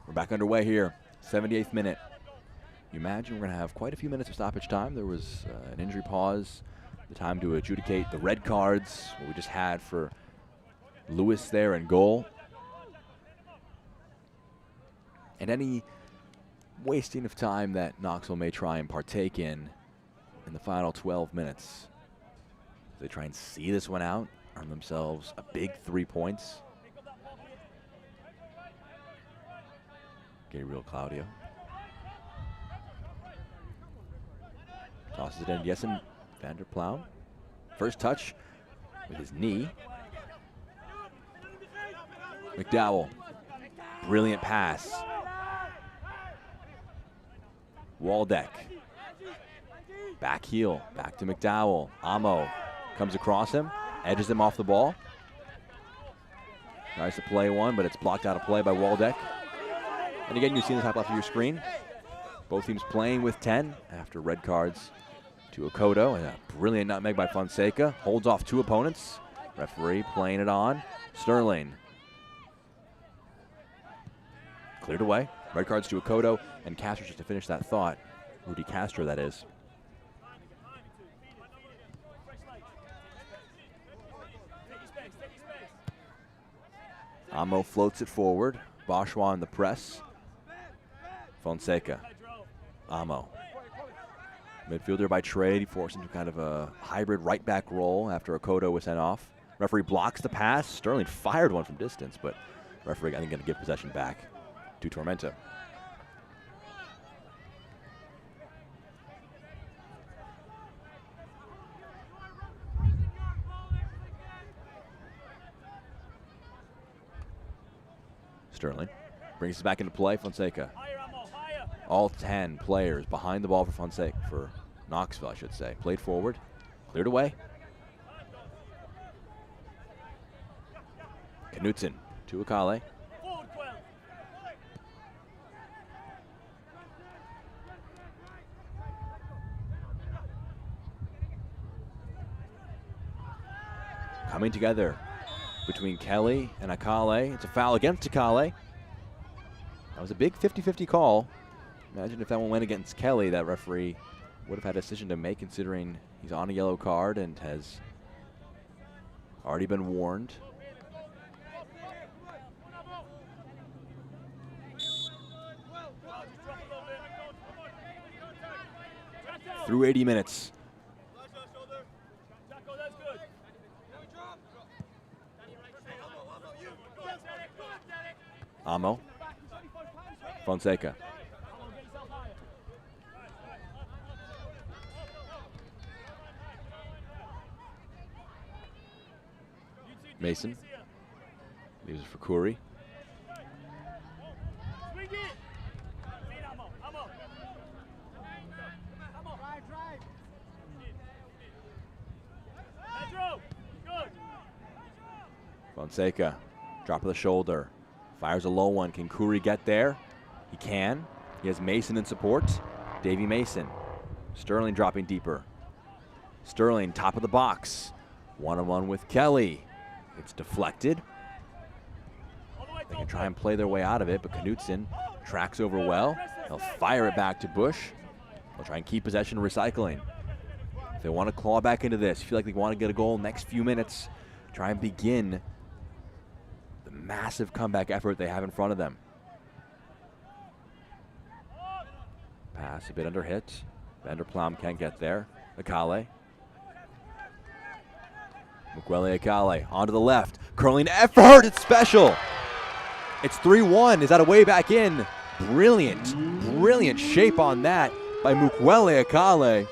We're back underway here, 78th minute. You imagine we're going to have quite a few minutes of stoppage time. There was an injury pause, the time to adjudicate the red cards, what we just had for Lewis there in goal. And any wasting of time that Knoxville may try and partake in the final 12 minutes. They try and see this one out, earn themselves a big 3 points. Gabriel Claudio tosses it in. Jessen van der Ploum. First touch with his knee. McDowell. Brilliant pass. Waldeck. Back heel. Back to McDowell. Amo comes across him. Edges him off the ball. Tries to play one, but it's blocked out of play by Waldeck. And again, you see the top left of your screen. Both teams playing with 10 after red cards to Okoto. And a brilliant nutmeg by Fonseca. Holds off 2 opponents. Referee playing it on. Sterling. Cleared away. Red cards to Okoto and Castro just to finish that thought. Rudy Castro, that is. Amo floats it forward. Boschwa in the press. Fonseca. Amo. Midfielder by trade. He forced into kind of a hybrid right back role after Okoto was sent off. Referee blocks the pass. Sterling fired one from distance, but referee, I think, going to give possession back to Tormenta. Sterling brings it back into play. Fonseca. All 10 players behind the ball for Fonseca, for Knoxville, I should say. Played forward, cleared away. Knutson to Akale. Coming together between Kelly and Akale. It's a foul against Akale. That was a big 50-50 call. Imagine if that one went against Kelly, that referee would have had a decision to make, considering he's on a yellow card and has already been warned. Through 80 minutes. Amo. Fonseca. Mason. Leaves it for Curry. Fonseca. Drop of the shoulder. Fires a low one. Can Curry get there? He can. He has Mason in support. Davy Mason. Sterling dropping deeper. Sterling, top of the box. One-on-one with Kelly. It's deflected. They can try and play their way out of it, but Knutson tracks over well. They'll fire it back to Bush. They'll try and keep possession, recycling. If they want to claw back into this, feel like they want to get a goal next few minutes, try and begin the massive comeback effort they have in front of them. Pass a bit under hit. Vanderplam can't get there. Akale. Mukwele Akale onto the left. Curling effort. It's special. It's 3-1. Is that a way back in? Brilliant. Brilliant shape on that by Mukwele Akale.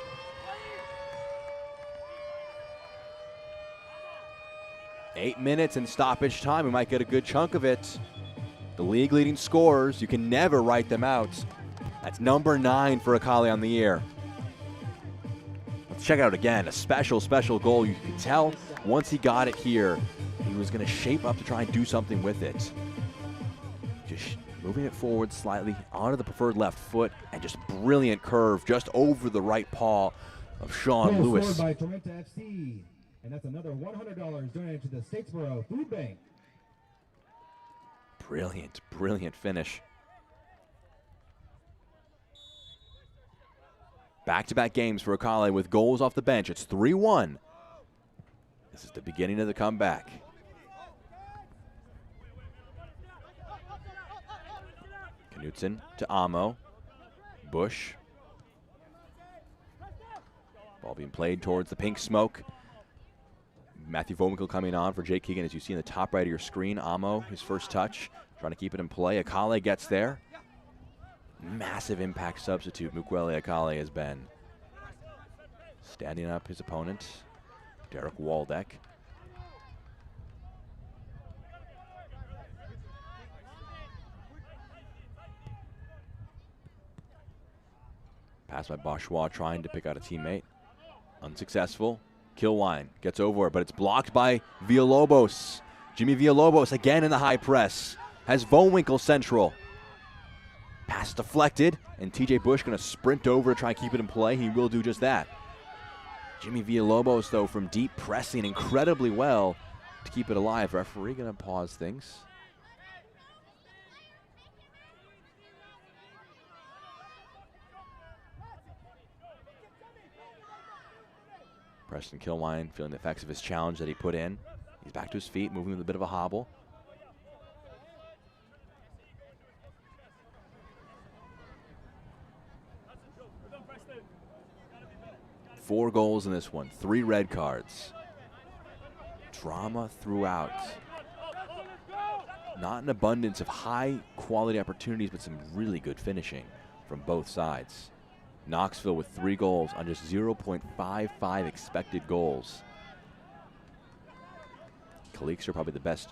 Eight minutes in stoppage time. We might get a good chunk of it. The league leading scorers, you can never write them out. That's number 9 for Akale on the year. Let's check it out again. A special, special goal. You could tell once he got it here, he was going to shape up to try and do something with it. Just moving it forward slightly onto the preferred left foot, and just brilliant curve just over the right paw of Sean Lewis. Scored by Tormenta FC, and that's another $100 donated to the Statesboro Food Bank. Brilliant, brilliant finish. Back-to-back games for Akale with goals off the bench. It's 3-1. This is the beginning of the comeback. Knutson to Amo. Bush. Ball being played towards the pink smoke. Matthew Vominkle coming on for Jake Keegan, as you see in the top right of your screen. Amo, his first touch, trying to keep it in play. Akale gets there. Massive impact substitute Mukwele Akale has been. Standing up his opponent, Derek Waldeck. Pass by Bourgeois trying to pick out a teammate. Unsuccessful. Kilwine gets over it, but it's blocked by Villalobos. Jimmy Villalobos again in the high press. Has Vominkle central. Pass deflected, and TJ Bush going to sprint over to try and keep it in play. He will do just that. Jimmy Villalobos, though, from deep, pressing incredibly well to keep it alive. Referee going to pause things. Preston Kilwine feeling the effects of his challenge that he put in. He's back to his feet, moving with a bit of a hobble. Four goals in this one, 3 red cards. Drama throughout. Not an abundance of high quality opportunities, but some really good finishing from both sides. Knoxville with 3 goals on just 0.55 expected goals. Kaliks are probably the best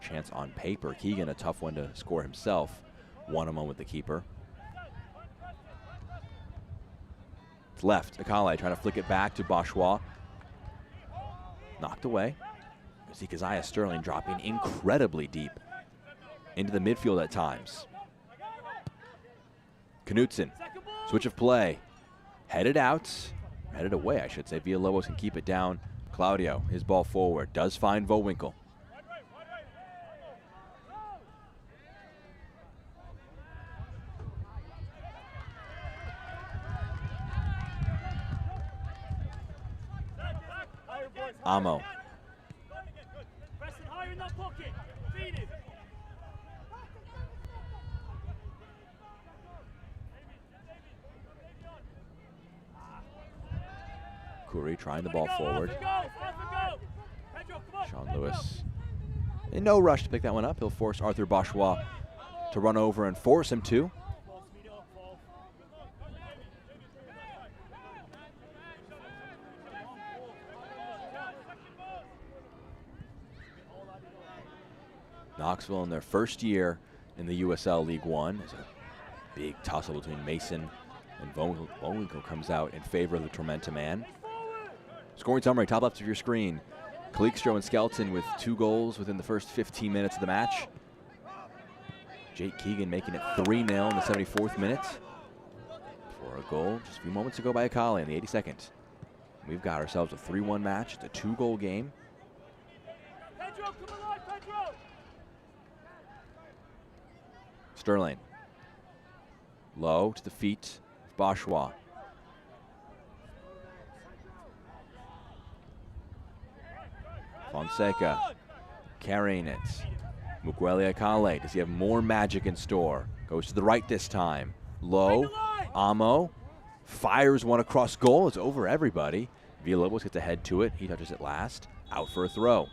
chance on paper. Keegan, a tough one to score himself. 1-on-1 with the keeper. It's left. Akale trying to flick it back to Bourgeois. Knocked away. You see Keziah Sterling dropping incredibly deep into the midfield at times. Knutson, switch of play. Headed out. Headed away, I should say. Villalobos can keep it down. Claudio, his ball forward. Does find Vowinkle. Amo. Curry trying the ball forward. Sean Lewis in no rush to pick that one up. He'll force Arthur Bourgeois to run over and force him to. Knoxville in their first year in the USL League One. There's a big tussle between Mason and Vowinkle comes out in favor of the Tormenta man. Scoring summary, top left of your screen. Kalikstrow and Skelton with 2 goals within the first 15 minutes of the match. Jake Keegan making it 3-0 in the 74th minute. For a goal just a few moments ago by Akale in the 82nd. We've got ourselves a 3-1 match. It's a 2-goal game. Sterling. Low to the feet of Bourgeois. Fonseca carrying it. Mukwele Akale, does he have more magic in store? Goes to the right this time. Low, Amo fires one across goal. It's over everybody. Villalobos gets a head to it. He touches it last. Out for a throw.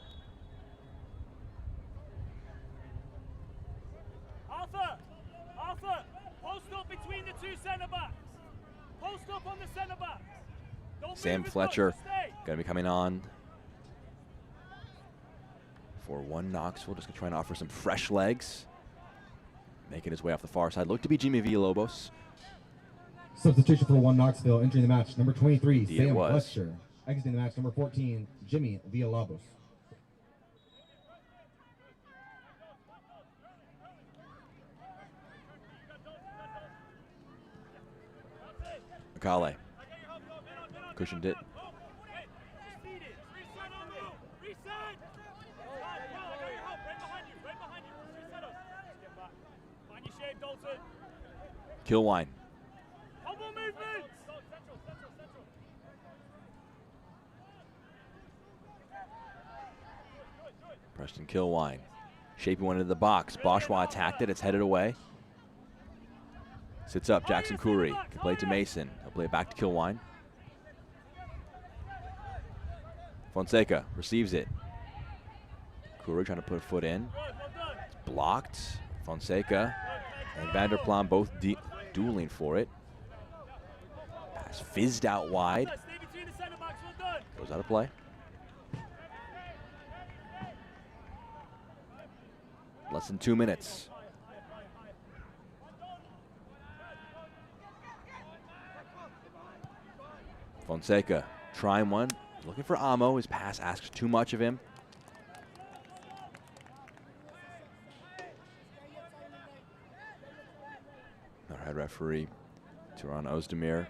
Arthur, post up between the 2 centre-backs. Post up on the centre-backs. Sam Fletcher going to be coming on for 1 Knoxville, just trying to offer some fresh legs. Making his way off the far side. Look to be Jimmy Villalobos. Substitution for 1 Knoxville, entering the match, number 23, Indeed Sam Fletcher. Exiting the match, number 14, Jimmy Villalobos. Akale cushioned it. Kilwine. Preston Kilwine. Shaping one into the box. Bourgeois attacked it. It's headed away. Sits up. Jackson Curry. Can play it to Mason. He'll play it back to Kilwine. Fonseca receives it. Curry trying to put a foot in. It's blocked. Fonseca and Vanderplan both dueling for it. Pass fizzed out wide. Goes out of play. Less than 2 minutes. Fonseca trying one. Looking for Amo. His pass asks too much of him. Our head referee, Turan Ozdemir,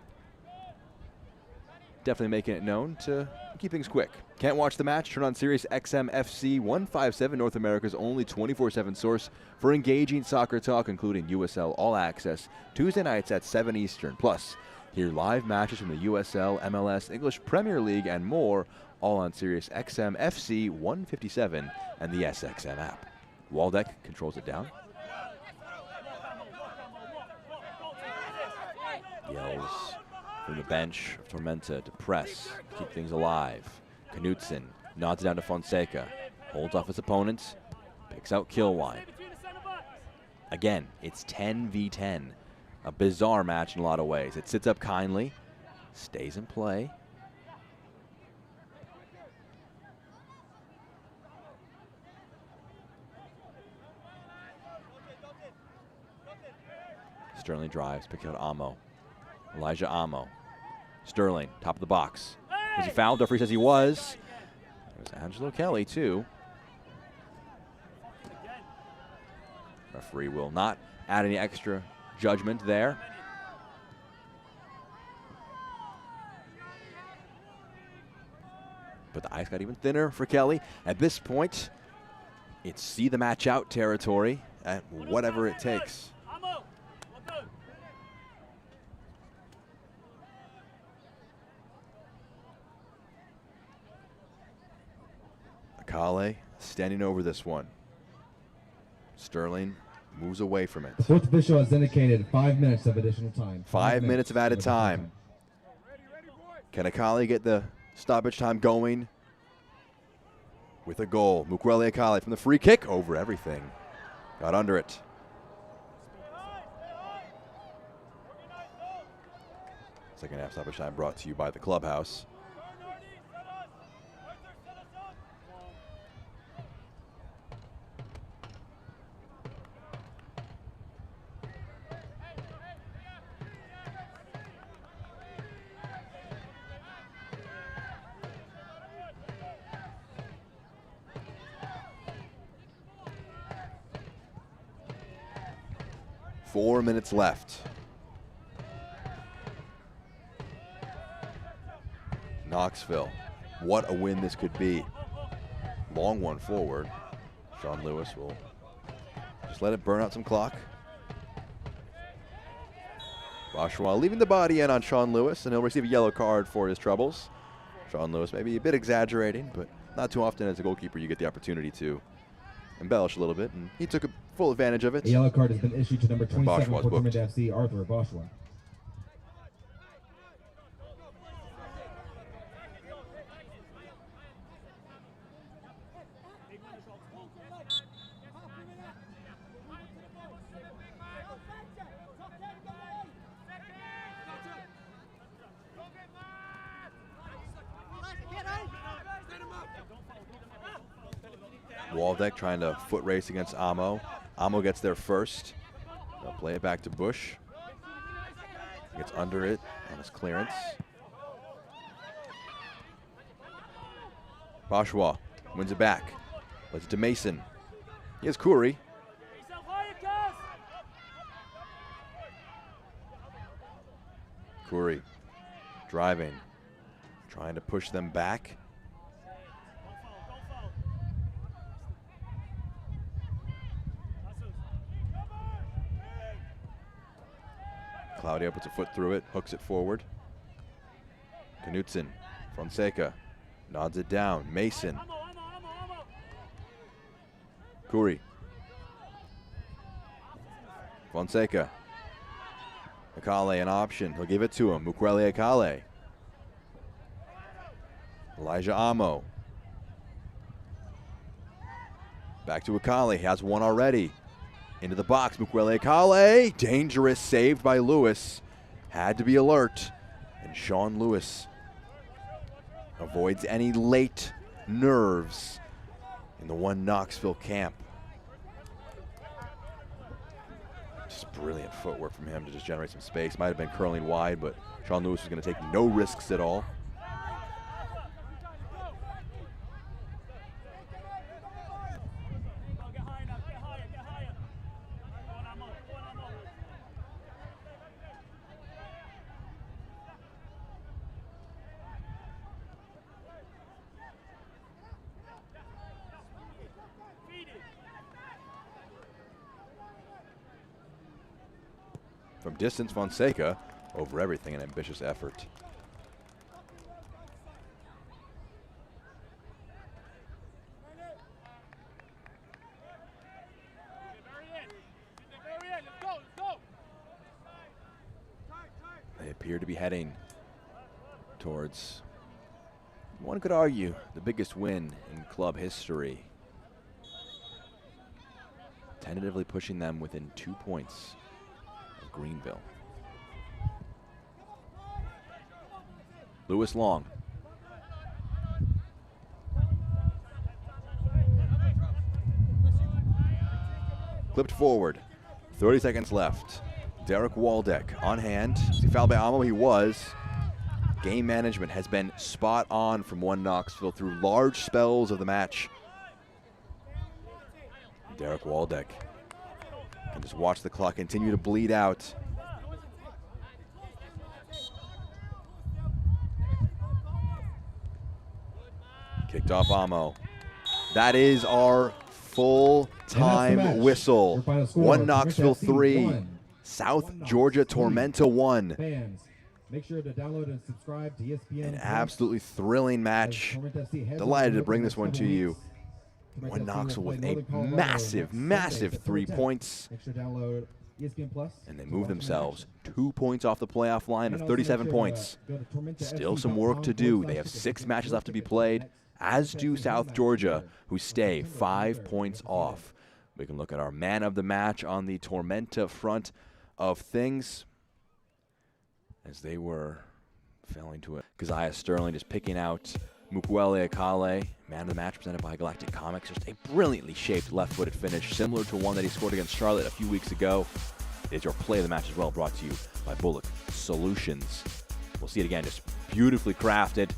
definitely making it known to keep things quick. Can't watch the match? Turn on Sirius XM FC 157, North America's only 24/7 source for engaging soccer talk, including USL All Access, Tuesday nights at 7 Eastern. Plus, hear live matches from the USL, MLS, English Premier League, and more, all on Sirius XM FC 157 and the SXM app. Waldeck controls it down. Yells from the bench of Tormenta to press, keep things alive. Knutson nods down to Fonseca, holds off his opponent, picks out Kilwine. Again, it's 10v10. A bizarre match in a lot of ways. It sits up kindly, stays in play. Sterling drives, picked out Amo. Elijah Amo. Sterling, top of the box. Was he fouled? Referee says he was. It was Angelo Kelly, too. Referee will not add any extra judgment there. But the ice got even thinner for Kelly. At this point, it's see the match out territory at whatever it takes. Akale standing over this one. Sterling moves away from it. The fourth official has indicated 5 minutes of additional time. 5 minutes of added time. Can Akale get the stoppage time going with a goal? Mukwele Akale from the free kick over everything. Got under it. Second half stoppage time brought to you by the clubhouse. Four minutes left. Knoxville, what a win this could be. Long one forward. Sean Lewis will just let it burn out some clock. Boschwa leaving the body in on Sean Lewis, and he'll receive a yellow card for his troubles. Sean Lewis maybe a bit exaggerating, but not too often as a goalkeeper you get the opportunity to embellish a little bit, and he took full advantage of it. A yellow card has been issued to number 27 for booked. Tormenta FC, Arthur Boschwa. Waldeck trying to foot race against Amo. Amo gets there first. They'll play it back to Bush. Gets under it on his clearance. Boschwa wins it back. Lets it to Mason. He has Khoury. Khoury driving. Trying to push them back. Claudio puts a foot through it, hooks it forward. Knutson, Fonseca, nods it down. Mason. Khoury. Fonseca. Akale an option. He'll give it to him. Mukwele Akale. Elijah Amo. Back to Akale. He has one already. Into the box, Mukwele Akale. Dangerous, saved by Lewis. Had to be alert. And Sean Lewis avoids any late nerves in the one Knoxville camp. Just brilliant footwork from him to just generate some space. Might have been curling wide, but Sean Lewis was going to take no risks at all. From distance, Fonseca over everything, an ambitious effort. They appear to be heading towards, one could argue, the biggest win in club history. Tentatively pushing them within 2 points. Greenville. Lewis Long. Clipped forward. 30 seconds left. Derek Waldeck on hand. Was he fouled by Amo? He was. Game management has been spot on from One Knoxville through large spells of the match. Derek Waldeck can just watch the clock continue to bleed out. Kicked off Amo. That is our full-time whistle. One Knoxville 3, South Georgia Tormenta 1. Fans, make sure to download and subscribe to ESPN. An absolutely thrilling match. Delighted to bring this one to you. One Knoxville with a massive, massive 3 points. Make sure to download ESPN Plus. And they move themselves 2 points off the playoff line of 37 points. Still some work to do. They have 6 matches left to be played, as do South Georgia, who stay 5 points off. We can look at our man of the match on the Tormenta front of things, as they were failing to it. Keziah Sterling just picking out Mukwele Akale, man of the match presented by Galactic Comics. Just a brilliantly shaped left-footed finish, similar to one that he scored against Charlotte a few weeks ago. It's your play of the match as well, brought to you by Bullock Solutions. We'll see it again, just beautifully crafted.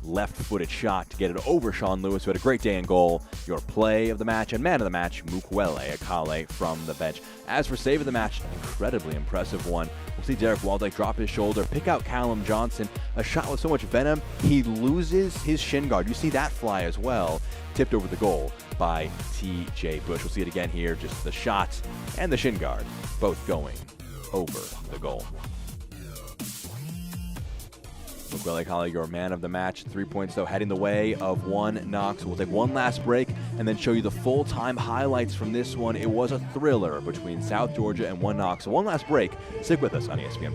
Left-footed shot to get it over Sean Lewis, who had a great day in goal. Your play of the match and man of the match, Mukwele Akale from the bench. As for save of the match, an incredibly impressive one. We'll see Derek Waldeck drop his shoulder, pick out Callum Johnson. A shot with so much venom, he loses his shin guard. You see that fly as well. Tipped over the goal by T.J. Bush. We'll see it again here, just the shot and the shin guard, both going over the goal. Mukwele Akale, your man of the match. 3 points, though, heading the way of One Knoxville. We'll take one last break and then show you the full-time highlights from this one. It was a thriller between South Georgia and One Knoxville. One last break. Stick with us on ESPN+.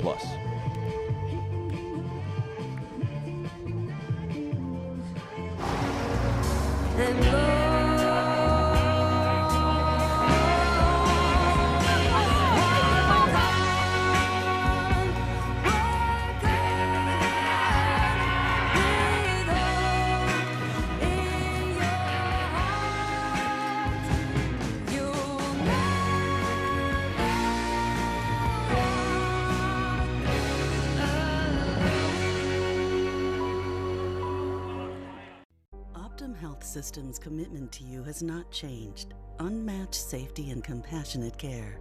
Health System's commitment to you has not changed. Unmatched safety and compassionate care.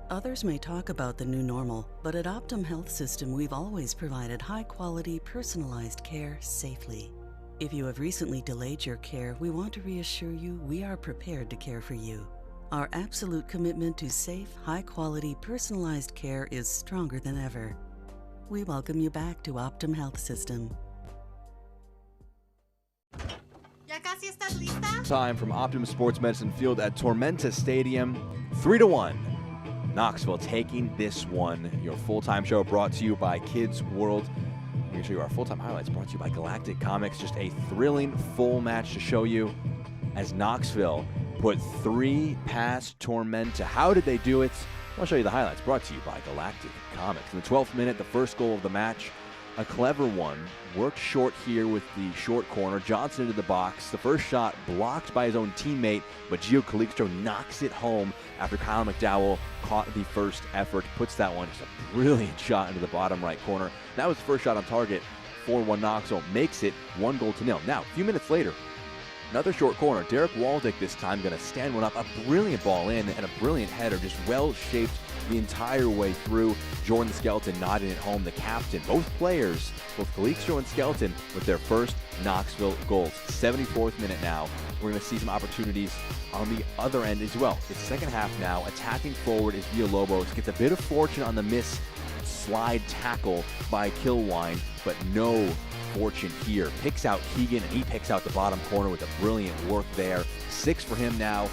Others may talk about the new normal, but at Optum Health System, we've always provided high-quality, personalized care safely. If you have recently delayed your care, we want to reassure you we are prepared to care for you. Our absolute commitment to safe, high-quality, personalized care is stronger than ever. We welcome you back to Optum Health System. Time from Optum Sports Medicine Field at Tormenta Stadium, 3-1. Knoxville taking this one. Your full-time show brought to you by Kids World. We're going to show you our full-time highlights brought to you by Galactic Comics. Just a thrilling full match to show you as Knoxville put 3 past Tormenta. How did they do it? I'll show you the highlights brought to you by Galactic Comics. In the 12th minute, the first goal of the match. A clever one, worked short here with the short corner. Johnson into the box. The first shot blocked by his own teammate, but Gio Calixto knocks it home after Kyle McDowell caught the first effort. Puts that one, just a brilliant shot into the bottom right corner. That was the first shot on target for One Knoxville. Makes it 1-0. Now, a few minutes later, another short corner. Derek Waldeck this time going to stand one up. A brilliant ball in and a brilliant header, just well-shaped the entire way through. Jordan Skelton nodding it home, the captain. Both players, both Calixto and Skelton, with their first Knoxville goals. 74th minute now. We're going to see some opportunities on the other end as well. It's second half now. Attacking forward is Villalobos. Gets a bit of fortune on the miss slide tackle by Kilwine, but no fortune here. Picks out Keegan, and he picks out the bottom corner with a brilliant work there. 6 for him now.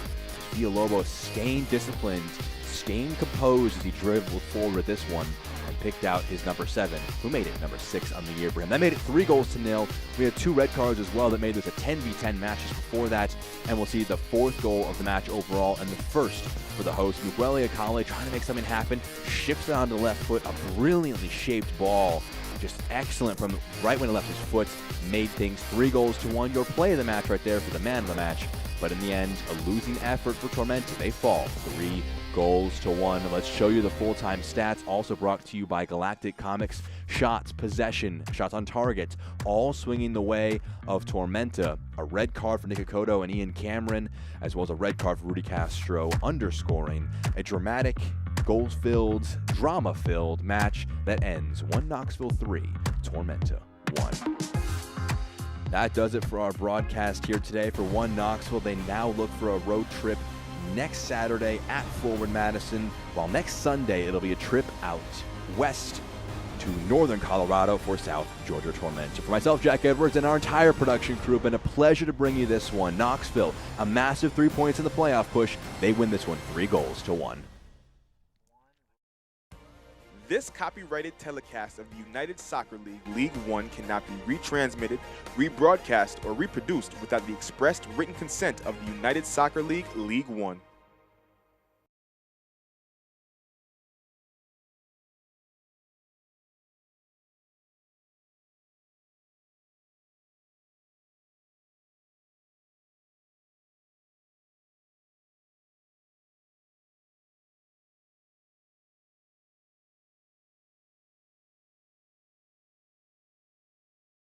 Villalobos staying disciplined, staying composed as he dribbled forward this one and picked out his number 7, who made it number 6 on the year for him. That made it 3-0. We had 2 red cards as well that made this a 10v10 match just before that, and we'll see the 4th goal of the match overall and the first for the host. Mukwele Akale trying to make something happen, shifts it onto the left foot, a brilliantly shaped ball, just excellent from right when he left his foot, made things 3-1. Your play of the match right there for the man of the match. But in the end, a losing effort for Tormenta. They fall 3-0. goals to 1. Let's show you the full-time stats, also brought to you by Galactic Comics. Shots, possession, shots on target, all swinging the way of Tormenta. A red card for Nick Akoto and Ian Cameron, as well as a red card for Rudy Castro, underscoring a dramatic, goals-filled, drama-filled match that ends 1 Knoxville 3, Tormenta 1. That does it for our broadcast here today for 1 Knoxville. They now look for a road trip next Saturday at Forward Madison, while next Sunday it'll be a trip out west to northern Colorado for South Georgia Tormenta. For myself, Jack Edwards, and our entire production crew, it's been a pleasure to bring you this one. Knoxville, a massive 3 points in the playoff push. They win this one 3 goals to 1. This copyrighted telecast of the United Soccer League League One cannot be retransmitted, rebroadcast, or reproduced without the expressed written consent of the United Soccer League League One.